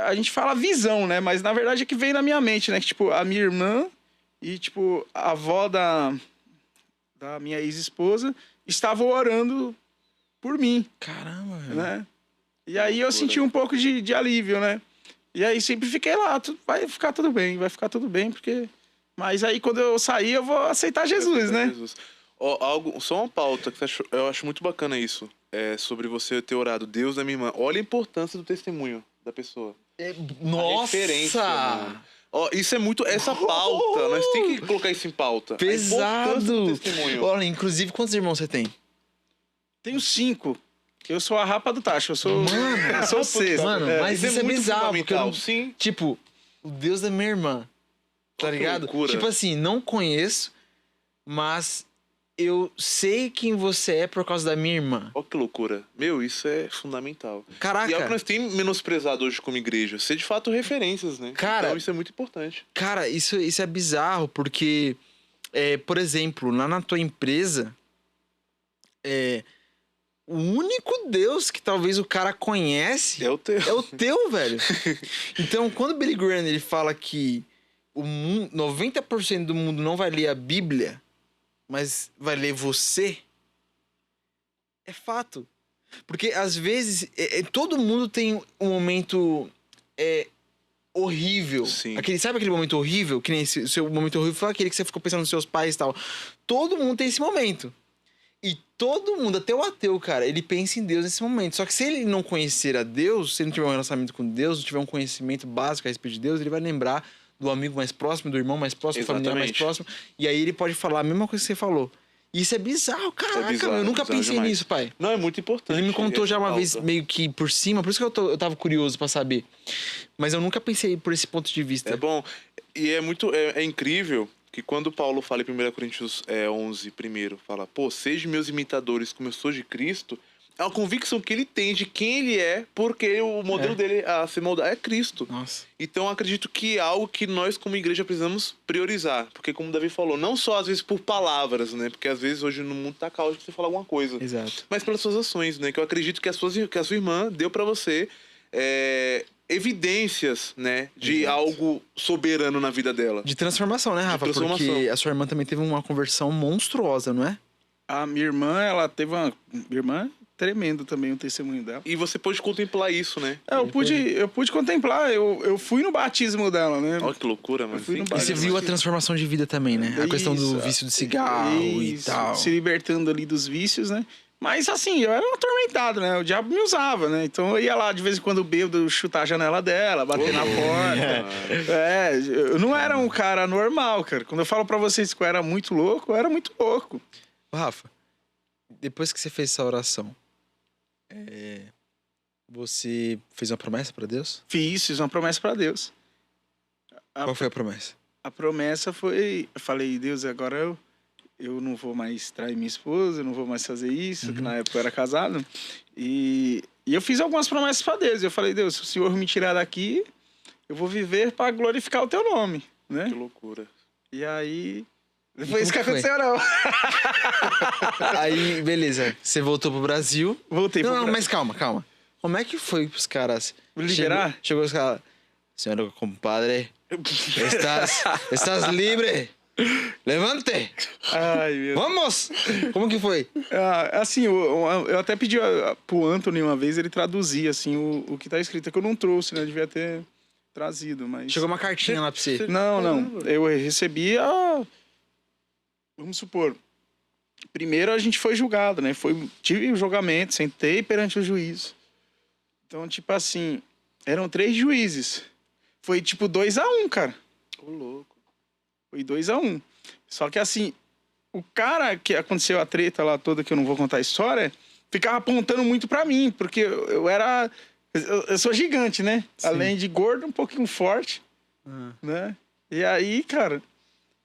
a gente fala visão, né? Mas na verdade é que veio na minha mente, né? Que, tipo, a minha irmã e, tipo, a avó da minha ex-esposa estavam orando por mim. Caramba, velho. Né? E aí eu senti um pouco de alívio, né? E aí sempre fiquei lá, vai ficar tudo bem, porque... Mas aí quando eu sair, eu vou aceitar Jesus, né? Jesus. Só uma pauta, que eu acho muito bacana isso. É sobre você ter orado, Deus da minha irmã. Olha a importância do testemunho da pessoa. Nossa! Isso é muito... Essa pauta, nós temos que colocar isso em pauta. Pesado! Olha, inclusive, quantos irmãos você tem? Tenho 5. Eu sou a rapa do tacho, eu sou o sexto. Mano, mas isso é bizarro, porque eu não... Sim. Tipo, o Deus da minha irmã, tá ligado? Loucura. Tipo assim, não conheço, mas eu sei quem você é por causa da minha irmã. Olha que loucura. Meu, isso é fundamental. Caraca. E é o que nós temos menosprezado hoje como igreja. Ser de fato referências, né? Cara, então isso é muito importante. Cara, isso é bizarro, porque por exemplo, lá na tua empresa, o único Deus que talvez o cara conhece É o teu. é o teu, velho. Então, quando o Billy Graham ele fala que 90% do mundo não vai ler a Bíblia, mas vai ler você, é fato. Porque, às vezes, todo mundo tem um momento horrível. Sim. Sabe aquele momento horrível? Que nem esse, o seu momento horrível foi aquele que você ficou pensando nos seus pais e tal. Todo mundo tem esse momento. E todo mundo, até o ateu, cara, ele pensa em Deus nesse momento. Só que se ele não conhecer a Deus, se ele não tiver um relacionamento com Deus, não tiver um conhecimento básico a respeito de Deus, ele vai lembrar do amigo mais próximo, do irmão mais próximo, do familiar mais próximo. E aí ele pode falar a mesma coisa que você falou. Isso é bizarro, caraca, eu nunca pensei demais. Nisso, pai. Não, é muito importante. Ele me contou já uma vez meio que por cima, por isso que eu tava curioso pra saber. Mas eu nunca pensei por esse ponto de vista. É bom. E é incrível que quando Paulo fala em 1 Coríntios 11, primeiro, fala, pô, sejam meus imitadores como eu sou de Cristo, é uma convicção que ele tem de quem ele é, porque o modelo dele a ser moldado é Cristo. Nossa. Então, acredito que é algo que nós, como igreja, precisamos priorizar. Porque, como o Davi falou, não só às vezes por palavras, né? Porque às vezes hoje no mundo tá caótico você falar alguma coisa. Exato. Mas pelas suas ações, né? Que eu acredito que a sua irmã deu pra você evidências, né? De algo soberano na vida dela. De transformação, né, Rafa? Porque a sua irmã também teve uma conversão monstruosa, não é? A minha irmã, ela teve uma... Minha irmã, tremendo também o testemunho dela. E você pôde contemplar isso, né? Eu pude contemplar. Eu fui no batismo dela, né? Olha que loucura, mano. fui no E você viu a transformação de vida também, né? A questão do vício de cigarro e tal. Se libertando ali dos vícios, né? Mas assim, eu era um atormentado, né? O diabo me usava, né? Então eu ia lá de vez em quando bêbado chutar a janela dela, bater na porta. Eu não era um cara normal, cara. Quando eu falo pra vocês que eu era muito louco, eu era muito louco. Ô, Rafa, depois que você fez essa oração, você fez uma promessa pra Deus? Fiz uma promessa pra Deus. Qual foi a promessa? A promessa foi... Eu falei, Deus, agora eu não vou mais trair minha esposa, eu não vou mais fazer isso, que na época eu era casado. E eu fiz algumas promessas pra Deus. Eu falei, Deus, se o Senhor me tirar daqui, eu vou viver pra glorificar o teu nome, né? Que loucura. E aí... Não foi isso que foi? aconteceu, não. Aí, beleza. Você voltou pro Brasil. Voltei pro Brasil. Mas calma. Como é que foi pros caras? Liberar? Chegou os caras... Senhor compadre, estás livre. Levante. Ai, meu Deus. Vamos! Como que foi? Assim, eu até pedi pro Anthony uma vez, ele traduzir, assim, o que tá escrito. É que eu não trouxe, né? Eu devia ter trazido, mas... Chegou uma cartinha lá pra você. Não. Eu recebi Vamos supor, primeiro a gente foi julgado, né? Tive o julgamento, sentei perante o juiz. Então, tipo assim, eram 3 juízes. Foi tipo 2-1, cara. Ô, louco. Foi 2-1. Só que assim, o cara que aconteceu a treta lá toda, que eu não vou contar a história, ficava apontando muito pra mim, porque eu sou gigante, né? Sim. Além de gordo, um pouquinho forte, né? E aí, cara...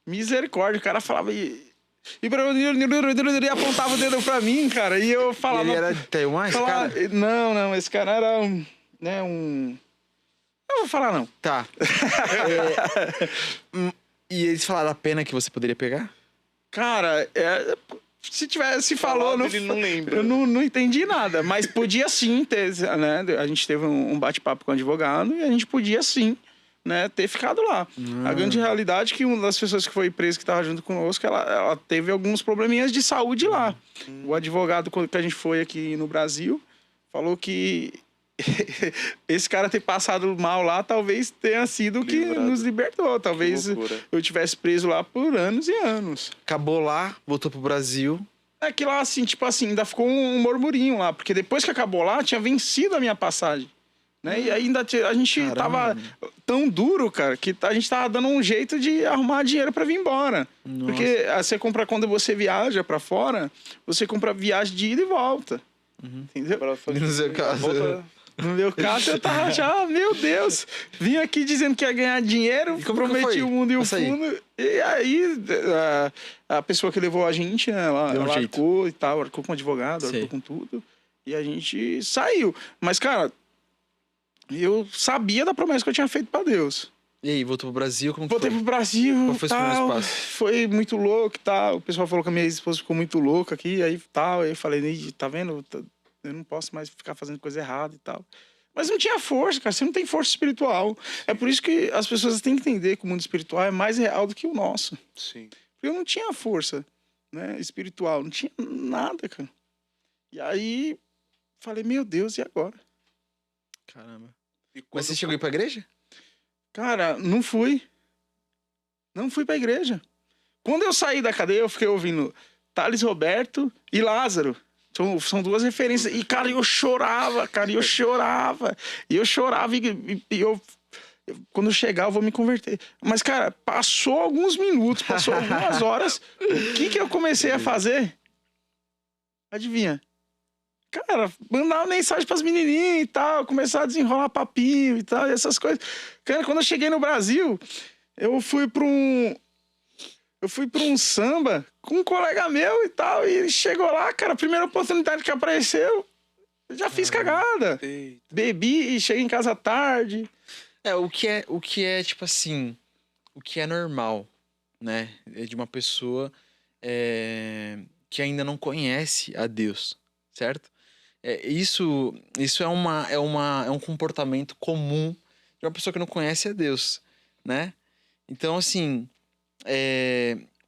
Misericórdia, o cara falava e apontava o dedo pra mim, cara, e eu falava... Ele era Taiwan, esse cara? Não, esse cara era eu não vou falar, não. Tá. E eles falaram a pena que você poderia pegar? Cara, se tivesse falou... Ele não lembra. Eu não entendi nada, mas podia sim ter, né? A gente teve um bate-papo com o advogado e a gente podia sim, né, ter ficado lá. A grande realidade é que uma das pessoas que foi presa, que estava junto conosco, ela teve alguns probleminhas de saúde lá. O advogado que a gente foi aqui no Brasil falou que esse cara ter passado mal lá talvez tenha sido o que nos libertou. Talvez eu tivesse preso lá por anos e anos. Acabou lá, voltou pro Brasil. É que lá, assim, tipo assim, ainda ficou um murmurinho lá, porque depois que acabou lá, tinha vencido a minha passagem. Né? E ainda a gente tava tão duro, cara, que a gente tava dando um jeito de arrumar dinheiro pra vir embora. Nossa. Porque você compra, quando você viaja pra fora, você compra viagem de ida e volta. Entendeu? No seu caso. No meu caso, eu tava já, meu Deus, vim aqui dizendo que ia ganhar dinheiro, prometi o mundo e o fundo. E aí, a pessoa que levou a gente, né, ela arcou e tal, arcou com advogado, arcou com tudo. E a gente saiu. Mas, cara, eu sabia da promessa que eu tinha feito pra Deus. E aí, voltou pro Brasil? Como que Voltei foi? pro Brasil, Qual foi os primeiros tal, passos? foi muito louco e tal. O pessoal falou que a minha esposa ficou muito louca aqui, aí tal. Aí eu falei, "Ih, tá vendo? Eu não posso mais ficar fazendo coisa errada e tal. Mas não tinha força, cara. Você não tem força espiritual. É por isso que as pessoas têm que entender que o mundo espiritual é mais real do que o nosso. Sim. Porque eu não tinha força, né, espiritual, não tinha nada, cara. E aí, falei, meu Deus, e agora? Caramba. E Mas quando você chegou a ir pra igreja? Cara, não fui. Não fui pra igreja. Quando eu saí da cadeia, eu fiquei ouvindo Thales Roberto e Lázaro. São duas referências. E, cara, eu chorava, cara, e eu chorava. E eu chorava quando eu chegar, eu vou me converter. Mas, cara, passou alguns minutos, passou algumas horas. O que eu comecei a fazer? Adivinha? Cara, mandar mensagem pras menininhas e tal, começar a desenrolar papinho e tal, e essas coisas. Cara, quando eu cheguei no Brasil, eu fui pra um samba com um colega meu e tal, e ele chegou lá, cara, a primeira oportunidade que apareceu, eu já fiz cagada. Eita. Bebi e cheguei em casa tarde. O que é, tipo assim, o que é normal, né? É de uma pessoa que ainda não conhece a Deus, certo? Isso é um comportamento comum de uma pessoa que não conhece a Deus, né? Então, assim,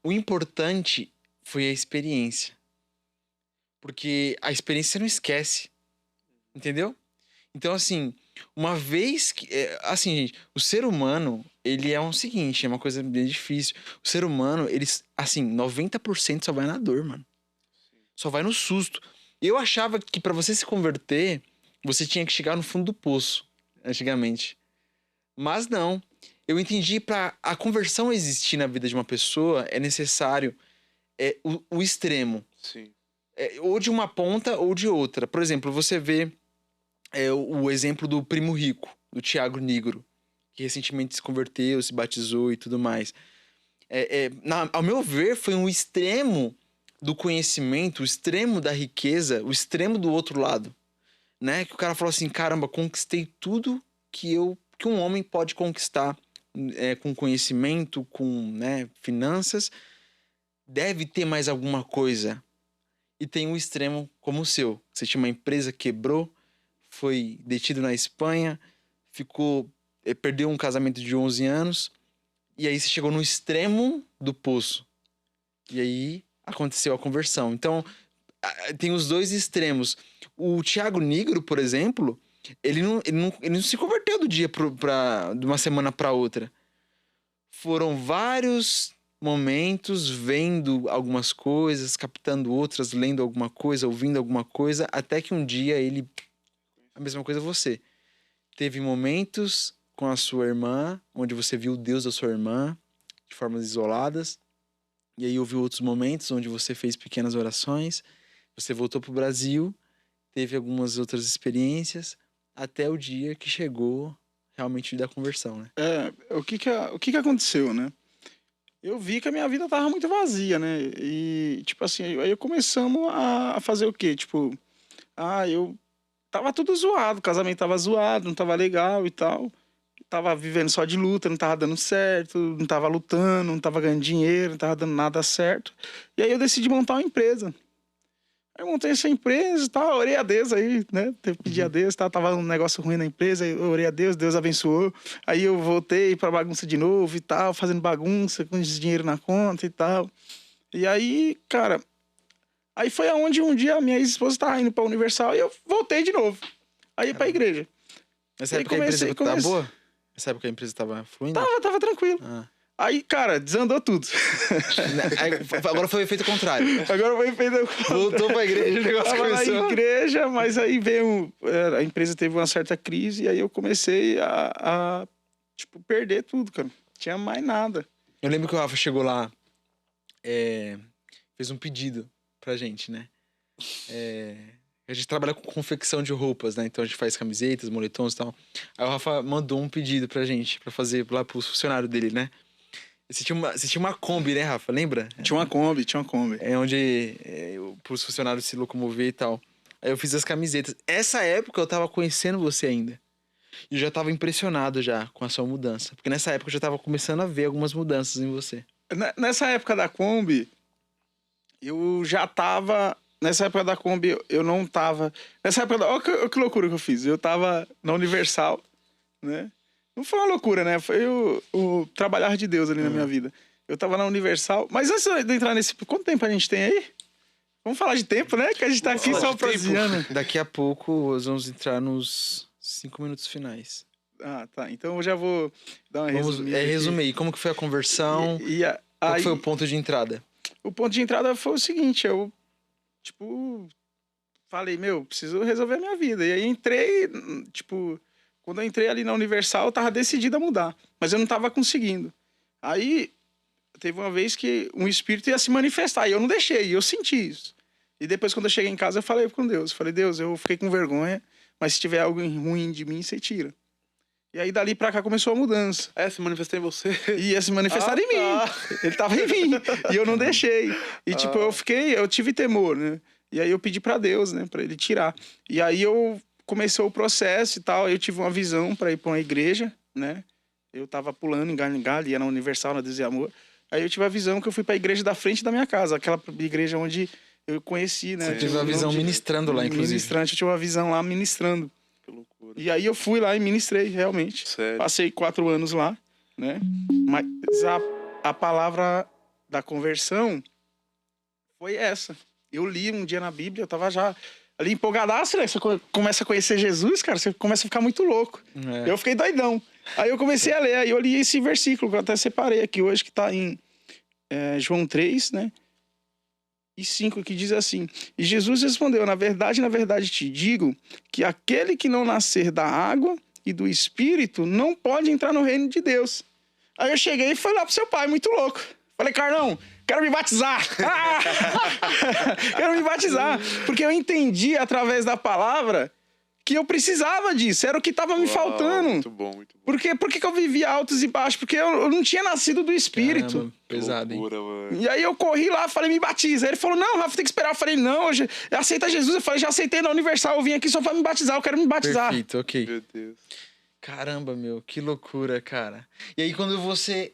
o importante foi a experiência. Porque a experiência você não esquece, entendeu? Então, assim, uma vez que... assim, gente, o ser humano, ele é o seguinte, é uma coisa bem difícil. O ser humano, ele, assim, 90% só vai na dor, mano. Só vai no susto. Eu achava que pra você se converter, você tinha que chegar no fundo do poço, antigamente. Mas não. Eu entendi pra a conversão existir na vida de uma pessoa, é necessário o extremo. Sim. Ou de uma ponta ou de outra. Por exemplo, você vê o exemplo do primo rico, do Tiago Nigro, que recentemente se converteu, se batizou e tudo mais. Ao meu ver, foi um extremo do conhecimento, o extremo da riqueza, o extremo do outro lado, né? Que o cara falou assim, caramba, conquistei tudo que um homem pode conquistar com conhecimento, com, né, finanças. Deve ter mais alguma coisa. E tem um extremo como o seu. Você tinha uma empresa, quebrou, foi detido na Espanha, perdeu um casamento de 11 anos, e aí você chegou no extremo do poço. E aí aconteceu a conversão. Então, tem os dois extremos. O Tiago Nigro, por exemplo, ele não se converteu do dia de uma semana para outra. Foram vários momentos vendo algumas coisas, captando outras, lendo alguma coisa, ouvindo alguma coisa, até que um dia ele... A mesma coisa você. Teve momentos com a sua irmã, onde você viu o Deus da sua irmã, de formas isoladas. E aí houve outros momentos onde você fez pequenas orações. Você voltou pro Brasil, teve algumas outras experiências, até o dia que chegou realmente da conversão, né? O que aconteceu, né? Eu vi que a minha vida tava muito vazia, né? E, tipo assim, aí começamos a fazer o quê? Tipo, eu tava tudo zoado, o casamento tava zoado, não tava legal e tal. Tava vivendo só de luta, não tava dando certo, não tava lutando, não tava ganhando dinheiro, não tava dando nada certo. E aí eu decidi montar uma empresa. Aí eu montei essa empresa e tal, orei a Deus aí, né? Pedi a Deus, tava um negócio ruim na empresa, eu orei a Deus, Deus abençoou. Aí eu voltei pra bagunça de novo e tal, fazendo bagunça, com dinheiro na conta e tal. E aí, cara, aí foi aonde um dia a minha ex-esposa tava indo pra Universal e eu voltei de novo. Aí pra igreja. Nessa E aí época a empresa tava boa? Nessa época a empresa tava fluindo? Tava tranquilo. Aí, cara, desandou tudo. Agora foi o efeito contrário. Agora foi feito. Voltou pra igreja, o negócio Tava começou. na igreja, mas aí veio... A empresa teve uma certa crise e aí eu comecei a tipo, perder tudo, cara. Não tinha mais nada. Eu lembro que o Rafa chegou lá, fez um pedido pra gente, né? A gente trabalha com confecção de roupas, né? Então a gente faz camisetas, moletons e tal. Aí o Rafa mandou um pedido pra gente, pra fazer lá pro funcionário dele, né? Você tinha uma Kombi, né, Rafa? Lembra? Tinha uma Kombi. É onde pros funcionários se locomover e tal. Aí eu fiz as camisetas. Essa época eu tava conhecendo você ainda. E eu já tava impressionado já com a sua mudança. Porque nessa época eu já tava começando a ver algumas mudanças em você. Nessa época da Kombi, eu já tava. Nessa época da Kombi, eu não tava. Nessa época da. Olha que loucura que eu fiz. Eu tava na Universal, né? Não foi uma loucura, né? Foi o trabalhar de Deus ali na minha vida. Eu tava na Universal. Mas antes de entrar nesse. Quanto tempo a gente tem aí? Vamos falar de tempo, né? Que a gente tá aqui Vamos só falar de tempo. proseando. Daqui a pouco nós vamos entrar nos 5 minutos finais. Ah, tá. Então eu já vou dar uma resumida. Resume aí, como que foi a conversão? Qual que Aí, foi o ponto de entrada? o ponto de entrada foi o seguinte, eu, tipo, falei, preciso resolver a minha vida. E aí entrei, tipo, quando eu entrei ali na Universal, eu tava decidido a mudar, mas eu não tava conseguindo. Aí, teve uma vez que um espírito ia se manifestar, e eu não deixei, eu senti isso. E depois, quando eu cheguei em casa, eu falei com Deus, falei, Deus, eu fiquei com vergonha, mas se tiver algo ruim de mim, você tira. E aí, dali pra cá, começou a mudança. Se manifestou em você. Ia se manifestar em mim. Ele tava em mim. E eu não deixei. E, tipo, eu tive temor, né? E aí eu pedi pra Deus, né? Pra ele tirar. E aí eu comecei o processo e tal. Eu tive uma visão pra ir pra uma igreja, né? Eu tava pulando em galho em galho, ia na Universal, na Deus e Amor. Aí eu tive a visão que eu fui pra igreja da frente da minha casa. Aquela igreja onde eu conheci, né? Você teve uma visão ministrando lá, inclusive. Ministrante, eu tive uma visão lá ministrando. Que loucura. E aí eu fui lá e ministrei, realmente. Sério? Passei 4 anos lá, né? Mas a palavra da conversão foi essa. Eu li um dia na Bíblia, eu tava já ali empolgadaço, né? Você começa a conhecer Jesus, cara, você começa a ficar muito louco. É. Eu fiquei doidão. Aí eu comecei a ler, aí eu li esse versículo que eu até separei aqui hoje, que tá em João 3, né? E 5, que diz assim: E Jesus respondeu, na verdade te digo, que aquele que não nascer da água e do Espírito não pode entrar no reino de Deus. Aí eu cheguei e fui lá pro seu pai, muito louco. Falei, Carlão, quero me batizar. Quero me batizar. Porque eu entendi, através da palavra, que eu precisava disso. Era o que estava me faltando. Muito bom, muito bom. Por que eu vivia altos e baixos? Porque eu não tinha nascido do Espírito. Caramba, pesado, hein? Loucura, mano. E aí eu corri lá, falei, me batiza. Aí ele falou, não, Rafa, tem que esperar. Eu falei, não, aceita Jesus. Eu falei, já aceitei na Universal, eu vim aqui só pra me batizar, eu quero me batizar. Perfeito, ok. Meu Deus. Caramba, meu, que loucura, cara. E aí quando você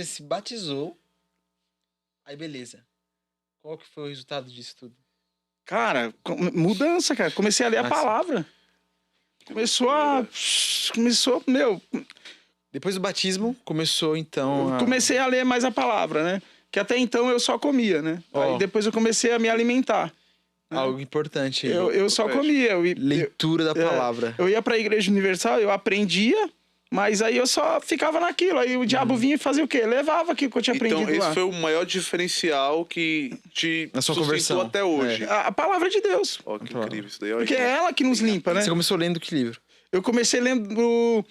se batizou, aí beleza. Qual que foi o resultado disso tudo? Cara, mudança, cara. Comecei a ler a Nossa. palavra. Começou, Depois do batismo, começou então a... comecei a ler mais a palavra, né? Que até então eu só comia, né? Ó. Aí depois eu comecei a me alimentar. algo importante aí. Eu só comia. Leitura da palavra. Eu ia pra Igreja Universal, eu aprendia, mas aí eu só ficava naquilo. Aí o diabo vinha e fazia o quê? Levava aquilo que eu tinha aprendido Então, esse lá. foi o maior diferencial que te Na sua sustentou conversão. até hoje. A palavra de Deus. Ó, que Claro. incrível isso daí. Ó, Porque é ela que nos limpa, né? Você começou lendo que livro? Eu comecei lendo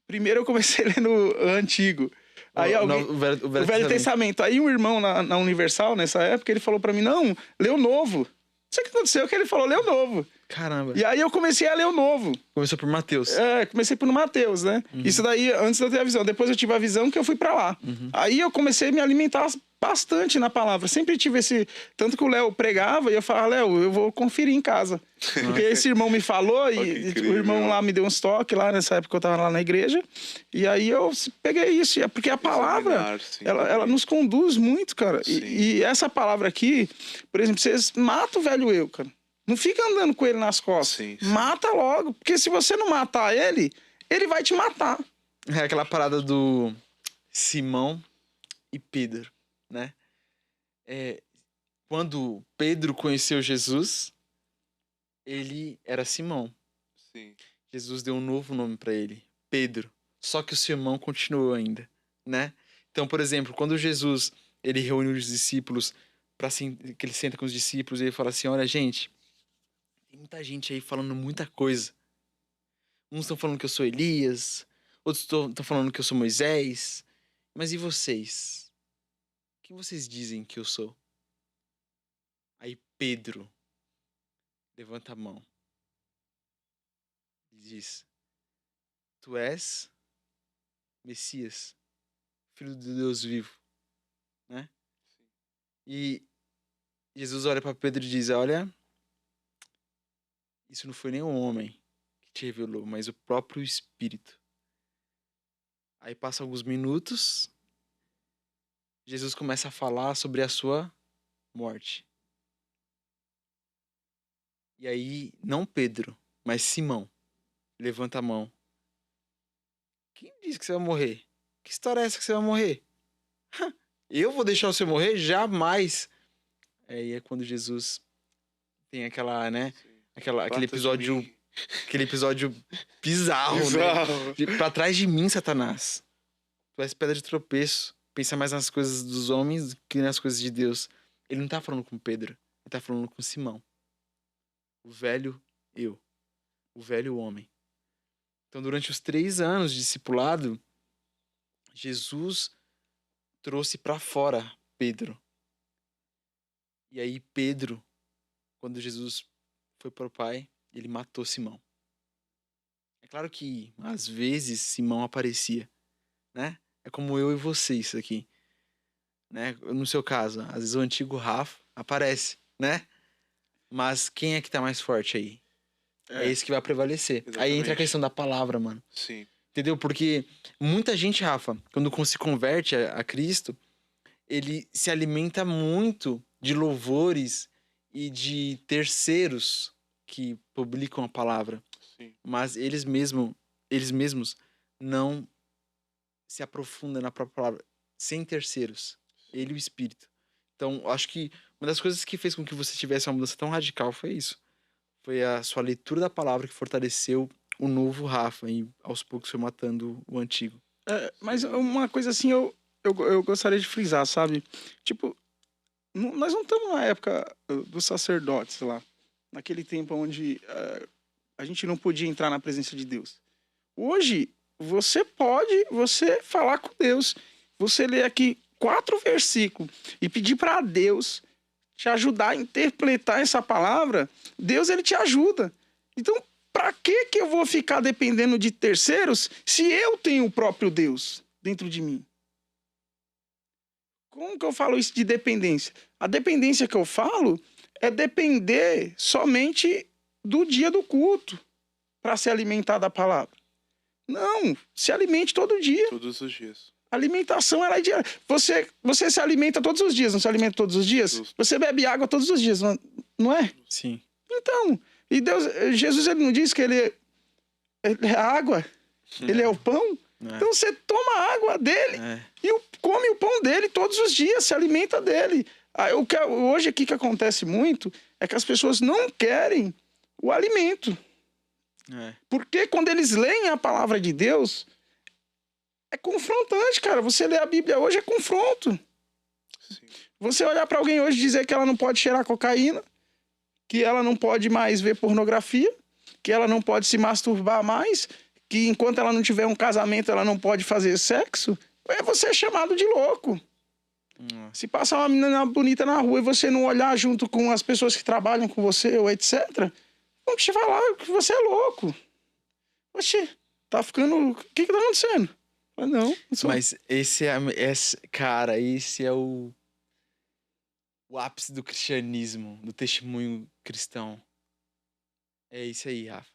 Primeiro eu comecei lendo o Antigo. Aí O Velho Testamento. Aí um irmão na Universal, nessa época, ele falou pra mim, não, lê o Novo. Não sei o que aconteceu, que ele falou, lê o Novo. Caramba. E aí eu comecei a ler o Novo. Começou por Mateus. Comecei por Mateus, né? Isso daí, antes de eu ter a visão. Depois eu tive a visão que eu fui pra lá. Aí eu comecei a me alimentar bastante na palavra. Sempre tive esse... Tanto que o Léo pregava e eu falava, Léo, eu vou conferir em casa. Porque esse irmão me falou que e incrível. o irmão lá me deu uns toques lá nessa época que eu tava lá na igreja. E aí eu peguei isso. Porque a palavra, Examinar, sim. ela nos conduz muito, cara. Sim. E essa palavra aqui, por exemplo, vocês matam o velho eu, cara. Não fica andando com ele nas costas. Sim, sim. Mata logo. Porque se você não matar ele, ele vai te matar. É aquela parada do Simão e Pedro, né? Quando Pedro conheceu Jesus, ele era Simão. Sim. Jesus deu um novo nome pra ele, Pedro. Só que o seu irmão continuou ainda, né? Então, por exemplo, quando Jesus ele reúne os discípulos que ele senta com os discípulos e ele fala assim: olha, gente, tem muita gente aí falando muita coisa. Uns estão falando que eu sou Elias, outros estão falando que eu sou Moisés. Mas e vocês? O que vocês dizem que eu sou? Aí Pedro levanta a mão e diz: tu és Messias, filho de Deus vivo, né? E Jesus olha para Pedro e diz: olha, isso não foi nem um homem que te revelou, mas o próprio Espírito. Aí passa alguns minutos, Jesus começa a falar sobre a sua morte. E aí, não Pedro, mas Simão, levanta a mão. Quem disse que você vai morrer? Que história é essa que você vai morrer? Eu vou deixar você morrer? Jamais! Aí é quando Jesus tem aquela, né? Aquele episódio bizarro, né? Pra trás de mim, Satanás. Tu és pedra de tropeço. Pensa mais nas coisas dos homens do que nas coisas de Deus. Ele não tá falando com Pedro. Ele tá falando com Simão. O velho eu. O velho homem. Então, durante os 3 anos de discipulado, Jesus trouxe pra fora Pedro. E aí, Pedro, quando Jesus foi para o Pai, ele matou Simão. É claro que, às vezes, Simão aparecia, né? É como eu e vocês aqui, né? No seu caso, às vezes o antigo Rafa aparece, né? Mas quem é que tá mais forte aí? É esse que vai prevalecer. Exatamente. Aí entra a questão da palavra, mano. Sim. Entendeu? Porque muita gente, Rafa, quando se converte a Cristo, ele se alimenta muito de louvores e de terceiros que publicam a palavra. Sim. Mas eles mesmos não se aprofundam na própria palavra, sem terceiros. Ele e o Espírito. Então, acho que uma das coisas que fez com que você tivesse uma mudança tão radical foi isso. Foi a sua leitura da palavra que fortaleceu o novo Rafa e aos poucos foi matando o antigo. Mas uma coisa assim, eu gostaria de frisar, sabe? Tipo, nós não estamos na época dos sacerdotes lá. Naquele tempo onde a gente não podia entrar na presença de Deus. Hoje, você falar com Deus. Você ler aqui 4 versículos e pedir para Deus te ajudar a interpretar essa palavra, Deus, ele te ajuda. Então, para que eu vou ficar dependendo de terceiros se eu tenho o próprio Deus dentro de mim? Como que eu falo isso de dependência? A dependência que eu falo é depender somente do dia do culto para se alimentar da palavra. Não, se alimente todo dia. Todos os dias. A alimentação, ela é diária. Você se alimenta todos os dias, não se alimenta todos os dias? Justo. Você bebe água todos os dias, não é? Sim. Então, e Jesus, ele não diz que ele é a água, ele é o pão? Então você toma a água dele e come o pão dele todos os dias, se alimenta dele. Hoje aqui que acontece muito é que as pessoas não querem o alimento. Porque quando eles leem a palavra de Deus, é confrontante, cara. Você lê a Bíblia hoje é confronto. Sim. Você olhar pra alguém hoje e dizer que ela não pode cheirar cocaína, que ela não pode mais ver pornografia, que ela não pode se masturbar mais, que enquanto ela não tiver um casamento ela não pode fazer sexo, você é chamado de louco. Se passar uma menina bonita na rua e você não olhar junto com as pessoas que trabalham com você ou etc., vão te falar que você é louco. Oxi, tá ficando... O que tá acontecendo? Não sou... Mas cara, esse é o ápice do cristianismo, do testemunho cristão. É isso aí, Rafa.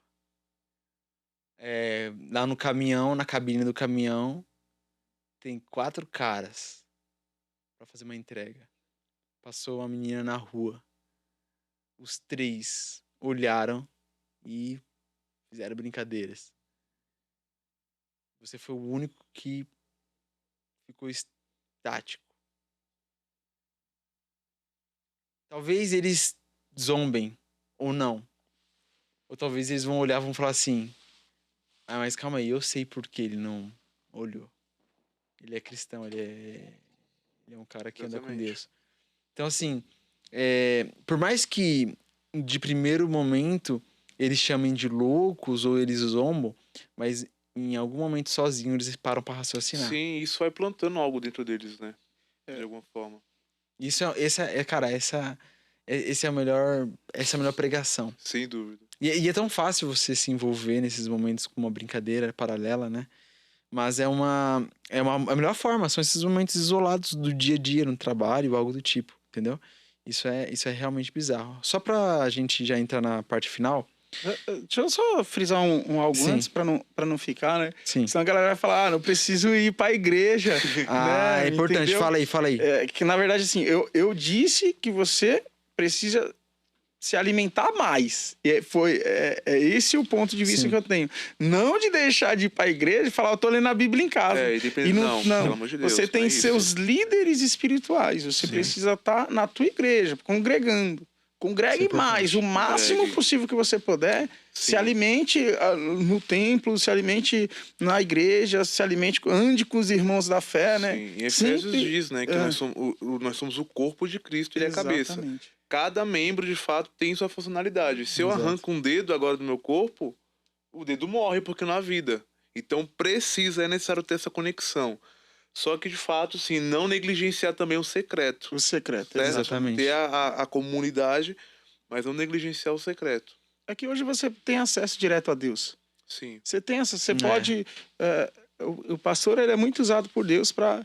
Lá no caminhão, na cabine do caminhão, tem 4 caras pra fazer uma entrega. Passou uma menina na rua. Os 3 olharam e fizeram brincadeiras. Você foi o único que ficou estático. Talvez eles zombem ou não. Ou talvez eles vão olhar e vão falar assim: ah, mas calma aí, eu sei por que ele não olhou. Ele é cristão, ele é um cara que anda com Deus. Então, assim, por mais que de primeiro momento eles chamem de loucos ou eles zombam, mas em algum momento sozinho eles param pra raciocinar. Sim, isso vai plantando algo dentro deles, né? De alguma forma. Essa é a melhor pregação. Sem dúvida. E é tão fácil você se envolver nesses momentos com uma brincadeira paralela, né? Mas a melhor forma, são esses momentos isolados do dia a dia, no trabalho, algo do tipo, entendeu? Isso é realmente bizarro. Só pra gente já entrar na parte final, Deixa eu só frisar algo Sim. antes pra não ficar, né? Sim. Senão a galera vai falar, não preciso ir pra igreja. Ah, né? é importante. Entendeu? Fala aí. Que na verdade, assim, eu disse que você precisa se alimentar mais. E é esse o ponto de vista Sim. que eu tenho. Não de deixar de ir pra igreja e falar, eu tô lendo a Bíblia em casa. É, e depende... E não, pelo amor de Deus, você não tem é isso. seus líderes espirituais. Você Sim. precisa estar na tua igreja, congregando. Congregue Isso é mais, o importante. máximo Congregue. possível que você puder. Se Sim. alimente no templo, se alimente na igreja, se alimente, ande com os irmãos da fé, né? Sim. Em Efésios Sempre- diz, né, que nós somos o corpo de Cristo, ele é a cabeça. Exatamente. Cada membro, de fato, tem sua funcionalidade. Se eu Exato. arranco um dedo agora do meu corpo, o dedo morre porque não há vida. Então é necessário ter essa conexão. Só que, de fato, sim, não negligenciar também o secreto. O secreto, Né? Exatamente. Ter a comunidade, mas não negligenciar o secreto. É que hoje você tem acesso direto a Deus. Sim. Você tem você pode... o pastor, ele é muito usado por Deus para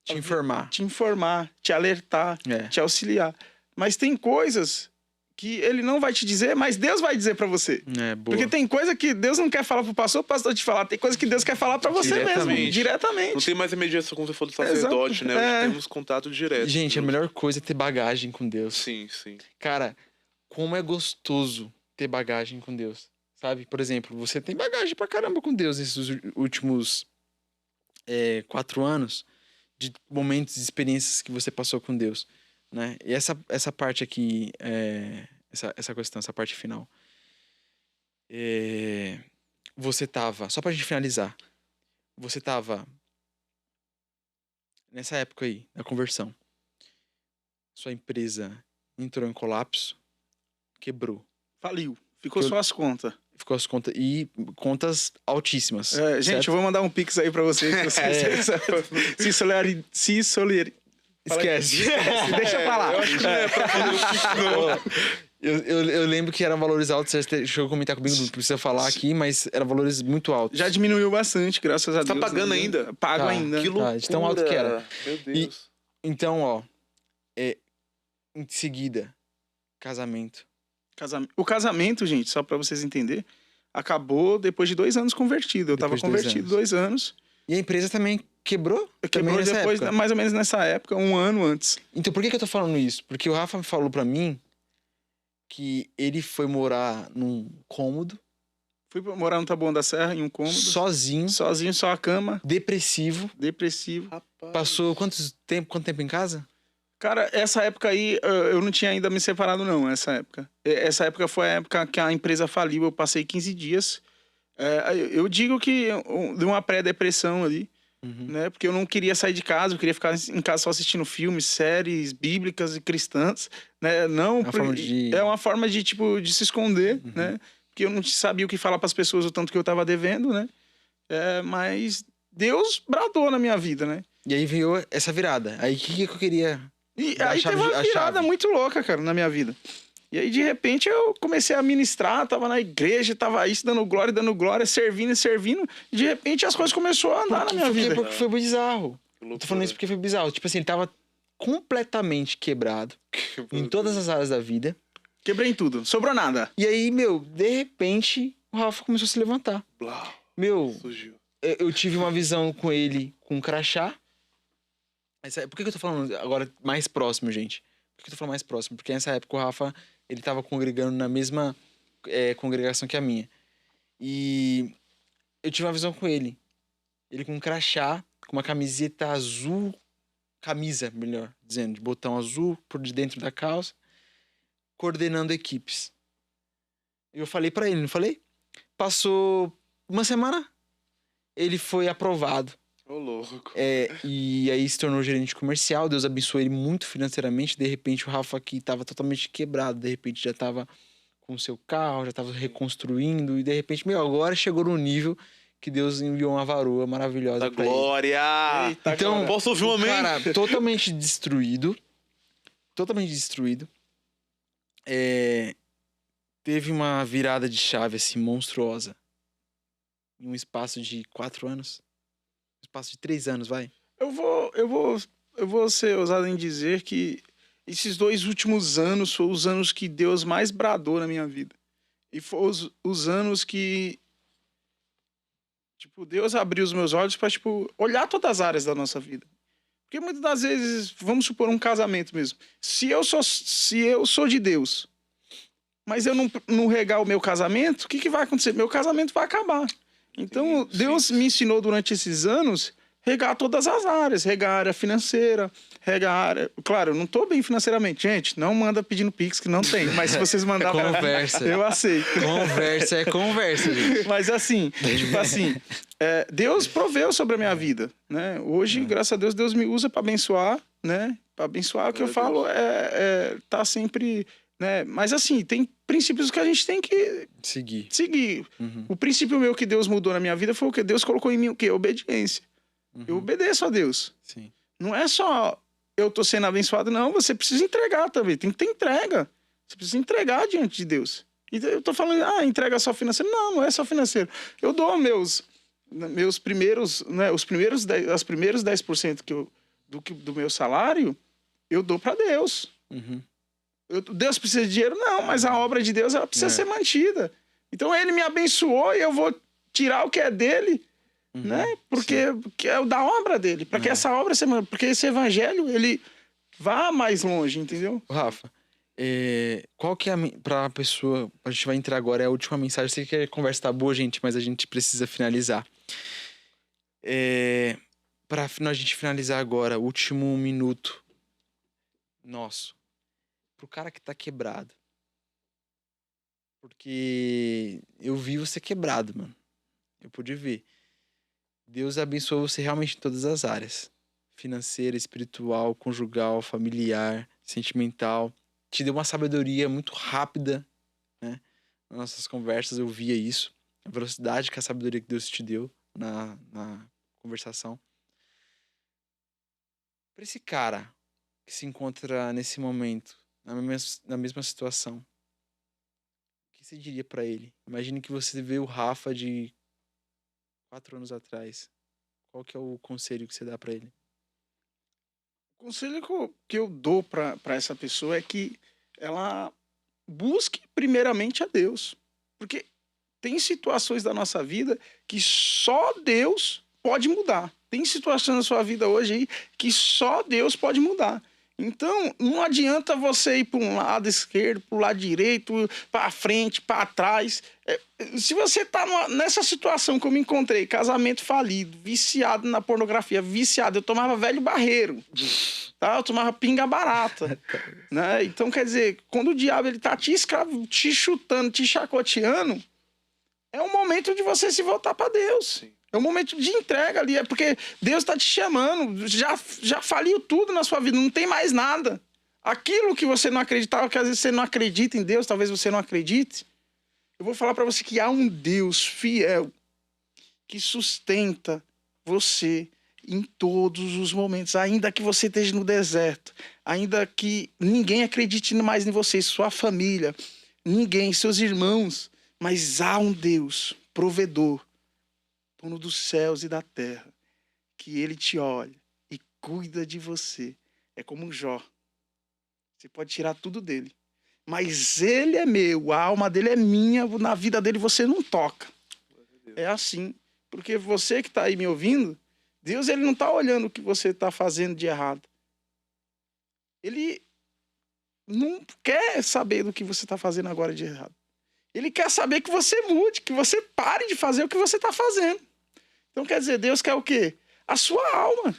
Te informar. te informar, te alertar, É. te auxiliar. Mas tem coisas que ele não vai te dizer, mas Deus vai dizer para você. É, boa. Porque tem coisa que Deus não quer falar pro pastor, o pastor te falar. Tem coisa que Deus quer falar para você mesmo, Diretamente. diretamente. Não tem mais a mediação, como você falou, do sacerdote, Exato. né? Hoje É. temos contato direto. Gente, a melhor coisa é ter bagagem com Deus. Sim, sim. Cara, como é gostoso ter bagagem com Deus, sabe? Por exemplo, você tem bagagem pra caramba com Deus nesses últimos 4 anos de momentos e experiências que você passou com Deus, né? E essa parte aqui, essa questão, essa parte final. Você tava, só pra gente finalizar, você tava nessa época aí, da conversão, sua empresa entrou em colapso, quebrou. Faliu. Ficou Eu- só as contas. Ficou as contas. E contas altíssimas. Gente, certo? eu vou mandar um pix aí pra vocês. Que vocês se solidar. Esquece. Deixa eu falar. Eu acho que não é pra fazer o Pix, não. Eu lembro que eram valores altos. Você chegou a comentar comigo, não precisa falar aqui, mas eram valores muito altos. Já diminuiu bastante, graças a Tá Deus. pagando ainda? Pago Tá. ainda. Que loucura. de tão alto que era. Meu Deus. Então, ó. Em seguida, casamento. O casamento, gente, só pra vocês entenderem, acabou depois de 2 anos convertido. Eu tava Depois de 2 convertido anos. 2 anos. E a empresa também quebrou? Também Quebrou nessa depois, época. mais ou menos nessa época, 1 ano antes. Então, por que eu tô falando isso? Porque o Rafa falou pra mim que ele foi morar num cômodo, Fui morar no Taboão da Serra, em um cômodo. sozinho, Sozinho, só a cama, depressivo. depressivo. Rapaz. Passou quanto tempo em casa? Cara, essa época aí, eu não tinha ainda me separado, não, essa época. Essa época foi a época que a empresa faliu, eu passei 15 dias. Eu digo que deu uma pré-depressão ali, né? Porque eu não queria sair de casa, eu queria ficar em casa só assistindo filmes, séries bíblicas e cristãs, né? Não, Uma forma de- é uma forma de, tipo, de se esconder, né? Porque eu não sabia o que falar para as pessoas, o tanto que eu tava devendo, né? Mas Deus bradou na minha vida, né? E aí veio essa virada. Aí o que eu queria? E Da aí chave teve de- uma a virada chave. muito louca, cara, na minha vida. E aí, de repente, eu comecei a ministrar, tava na igreja, tava isso, dando glória, servindo. E de repente, as coisas começaram a andar na minha vida. Porque foi bizarro. Que Eu tô falando isso porque foi bizarro. Tipo assim, ele tava completamente quebrado em todas as áreas da vida. Quebrei em tudo, sobrou nada. E aí, meu, de repente, o Rafa começou a se levantar. Blau, Meu, surgiu. eu tive uma visão com ele com um crachá. Por que eu tô falando agora mais próximo, gente? Por que eu tô falando mais próximo? Porque nessa época o Rafa, ele tava congregando na mesma congregação que a minha. E eu tive uma visão com ele. Ele com um crachá, com uma camiseta azul, camisa, melhor dizendo, de botão azul por dentro da calça, coordenando equipes. Eu falei pra ele, não falei? Passou uma semana, ele foi aprovado. Ô, louco. E aí se tornou gerente comercial. Deus abençoou ele muito financeiramente. De repente o Rafa aqui tava totalmente quebrado. De repente já tava com o seu carro, já tava reconstruindo. E de repente, agora chegou no nível que Deus enviou uma varoa maravilhosa Da pra ele. glória! Eita, Então, cara. Posso ouvir um amém? Cara, totalmente destruído. Totalmente destruído. Teve uma virada de chave, assim, monstruosa. Em um espaço de 4 anos. Um espaço de 3 anos, vai. Eu vou ser ousado em dizer que esses 2 últimos anos foram os anos que Deus mais bradou na minha vida. E foram os anos que, tipo, Deus abriu os meus olhos para, tipo, olhar todas as áreas da nossa vida. Porque muitas das vezes, vamos supor um casamento mesmo. Se eu sou de Deus, mas eu não regar o meu casamento, o que vai acontecer? Meu casamento vai acabar. Então, Sim. Deus me ensinou durante esses anos regar todas as áreas. Regar a área financeira, regar a área... Claro, eu não tô bem financeiramente. Gente, não manda pedindo Pix, que não tem. Mas se vocês mandarem... Conversa. Eu aceito. Conversa é conversa, gente. Mas assim, tipo assim, Deus proveu sobre a minha vida, né? Hoje, graças a Deus, Deus me usa para abençoar, né? Para abençoar, o que eu falo tá sempre, né? Mas assim, tem princípios que a gente tem que seguir. Uhum. O princípio meu que Deus mudou na minha vida foi o que Deus colocou em mim, o quê? Obediência. Eu obedeço a Deus. Sim. Não é só eu tô sendo abençoado, não. Você precisa entregar também. Tem que ter entrega. Você precisa entregar diante de Deus. E eu tô falando, entrega só financeiro. Não, não é só financeiro. Eu dou meus primeiros, né, as primeiros 10% do meu salário, eu dou para Deus. Uhum. Deus precisa de dinheiro? Não, mas a obra de Deus ela precisa ser mantida. Então ele me abençoou e eu vou tirar o que é dele, né? Porque é o da obra dele. Para que essa obra seja... Porque esse evangelho, ele vá mais longe, entendeu? Rafa, qual que é pra pessoa... A gente vai entrar agora, é a última mensagem. Eu sei que a conversa tá boa, gente, mas a gente precisa finalizar. Pra a gente finalizar agora, o último minuto nosso. Pro cara que tá quebrado. Porque eu vi você quebrado, mano. Eu pude ver. Deus abençoou você realmente em todas as áreas. Financeira, espiritual, conjugal, familiar, sentimental. Te deu uma sabedoria muito rápida, né? Nas nossas conversas eu via isso. A velocidade que a sabedoria que Deus te deu na conversação. Para esse cara que se encontra nesse momento, na mesma situação, o que você diria para ele? Imagine que você vê o Rafa de 4 anos atrás. Qual que é o conselho que você dá para ele? O conselho que eu dou para essa pessoa é que ela busque primeiramente a Deus. Porque tem situações da nossa vida que só Deus pode mudar. Tem situações na sua vida hoje aí que só Deus pode mudar. Então, não adianta você ir para um lado esquerdo, para o lado direito, para frente, para trás. Se você está nessa situação que eu me encontrei, casamento falido, viciado na pornografia, viciado, eu tomava velho barreiro, tá? Eu tomava pinga barata, né? Então, quer dizer, quando o diabo ele tá te chutando, te chacoteando, é um momento de você se voltar para Deus. Sim. É um momento de entrega ali, é porque Deus está te chamando, já faliu tudo na sua vida, não tem mais nada. Aquilo que você não acreditava, que às vezes você não acredita em Deus, talvez você não acredite. Eu vou falar para você que há um Deus fiel que sustenta você em todos os momentos, ainda que você esteja no deserto, ainda que ninguém acredite mais em você, sua família, ninguém, seus irmãos, mas há um Deus provedor, dono dos céus e da terra, que ele te olha e cuida de você. É como um Jó. Você pode tirar tudo dele, mas ele é meu, a alma dele é minha, na vida dele você não toca. É assim, porque você que está aí me ouvindo, Deus ele não está olhando o que você está fazendo de errado. Ele não quer saber do que você está fazendo agora de errado. Ele quer saber que você mude, que você pare de fazer o que você está fazendo. Então, quer dizer, Deus quer o quê? A sua alma.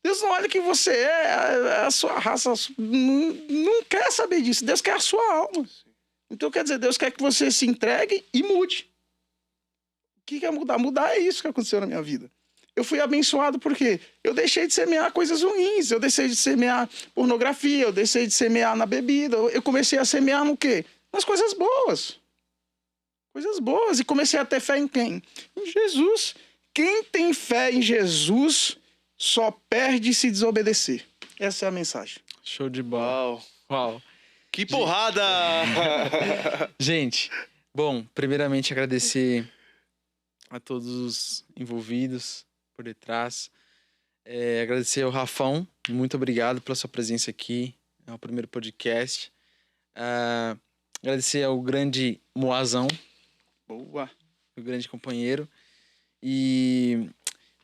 Deus não olha quem você é, a sua raça. Não quer saber disso. Deus quer a sua alma. Então, quer dizer, Deus quer que você se entregue e mude. O que quer mudar? Mudar é isso que aconteceu na minha vida. Eu fui abençoado porque eu deixei de semear coisas ruins. Eu deixei de semear pornografia. Eu deixei de semear na bebida. Eu comecei a semear no quê? Nas coisas boas. Coisas boas. E comecei a ter fé em quem? Em Jesus. Quem tem fé em Jesus só perde se desobedecer. Essa é a mensagem. Show de bola. Uau. Que porrada! Gente, bom, primeiramente agradecer a todos os envolvidos por detrás. Agradecer ao Rafão. Muito obrigado pela sua presença aqui. É o primeiro podcast. Agradecer ao grande Moazão, Boa. o grande companheiro. E,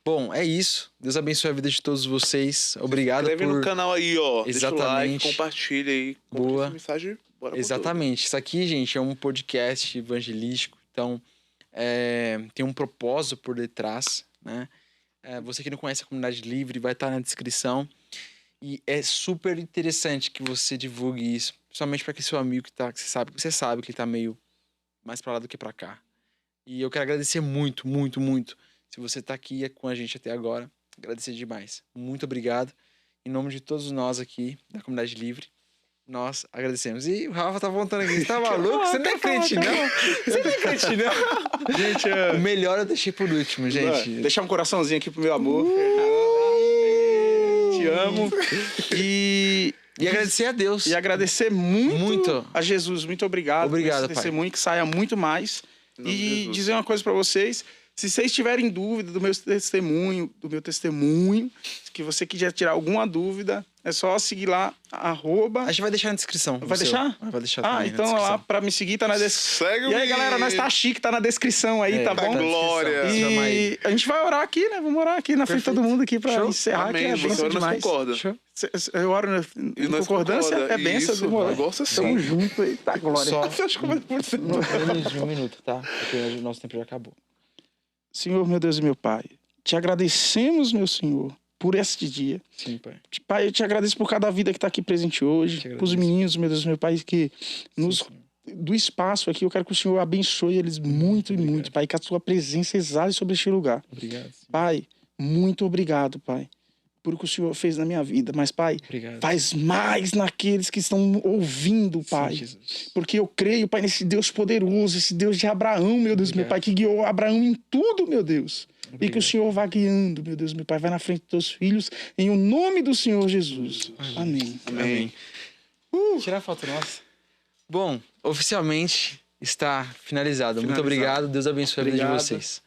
bom, é isso. Deus abençoe a vida de todos vocês. Obrigado Inscreve por... no canal aí, ó. Deixa o like, Exatamente. compartilha aí. Boa. Essa mensagem, bora com Exatamente. Isso aqui, gente, é um podcast evangelístico. Então, tem um propósito por detrás, né? Você que não conhece a Comunidade Livre, vai estar na descrição. E é super interessante que você divulgue isso. Principalmente para aquele seu amigo que você sabe que ele tá meio mais para lá do que para cá. E eu quero agradecer muito, muito, muito. Se você tá aqui com a gente até agora, agradecer demais. Muito obrigado. Em nome de todos nós aqui da Comunidade Livre, nós agradecemos. E o Rafa tá voltando aqui. Você tá maluco? Você não é crente, não? Você não é crente, não? Gente, O melhor eu deixei por último, gente. deixar um coraçãozinho aqui pro meu amor. Te amo. E agradecer a Deus. E agradecer muito, Muito. a Jesus. Muito obrigado. Obrigado, por esse Pai. testemunho, que saia muito mais. Em nome de E Jesus. dizer uma coisa pra vocês. Se vocês tiverem dúvida do meu testemunho, que você quiser tirar alguma dúvida, é só seguir lá, A @ gente vai deixar na descrição. Vai o seu. deixar? Vai deixar Ah, também na então lá descrição. pra me seguir tá na descrição. Segue E aí, galera, nós tá chique, tá na descrição aí, tá tá bom? na descrição. Glória. Chama aí. E a gente vai orar aqui, né? Vamos orar aqui na frente de todo mundo aqui pra Show. encerrar, Amém. que é Você benção ora, nós demais. concorda. Show. Eu oro E em nós concordância, concorda. é benção. Isso, demorou. negócio assim. Tamo junto aí, tá, glória. Só Acho que vai por cento. menos de um minuto, tá? Porque o nosso tempo já acabou. Senhor, meu Deus e meu Pai, te agradecemos, meu Senhor, por este dia. Sim, Pai. Pai, eu te agradeço por cada vida que está aqui presente hoje, Te agradeço. pelos meninos, meu Deus, meu Pai, que nos Sim, do espaço aqui, eu quero que o Senhor abençoe eles muito e muito, Pai, que a tua presença exale sobre este lugar. Obrigado. Pai, muito obrigado, Pai, por o que o Senhor fez na minha vida. Mas, Pai, Obrigado. faz mais naqueles que estão ouvindo, Pai. Sim, Jesus. Porque eu creio, Pai, nesse Deus poderoso, esse Deus de Abraão, meu Deus, meu Obrigado. Pai, que guiou Abraão em tudo, meu Deus. E que Obrigado. o Senhor vá guiando, meu Deus, meu Pai, vai na frente dos teus filhos, em o nome do Senhor Jesus. Amém. Amém. Tirar a foto nossa. Bom, oficialmente está finalizado. Muito Finalizado. obrigado. Deus abençoe a vida de Obrigado. vocês.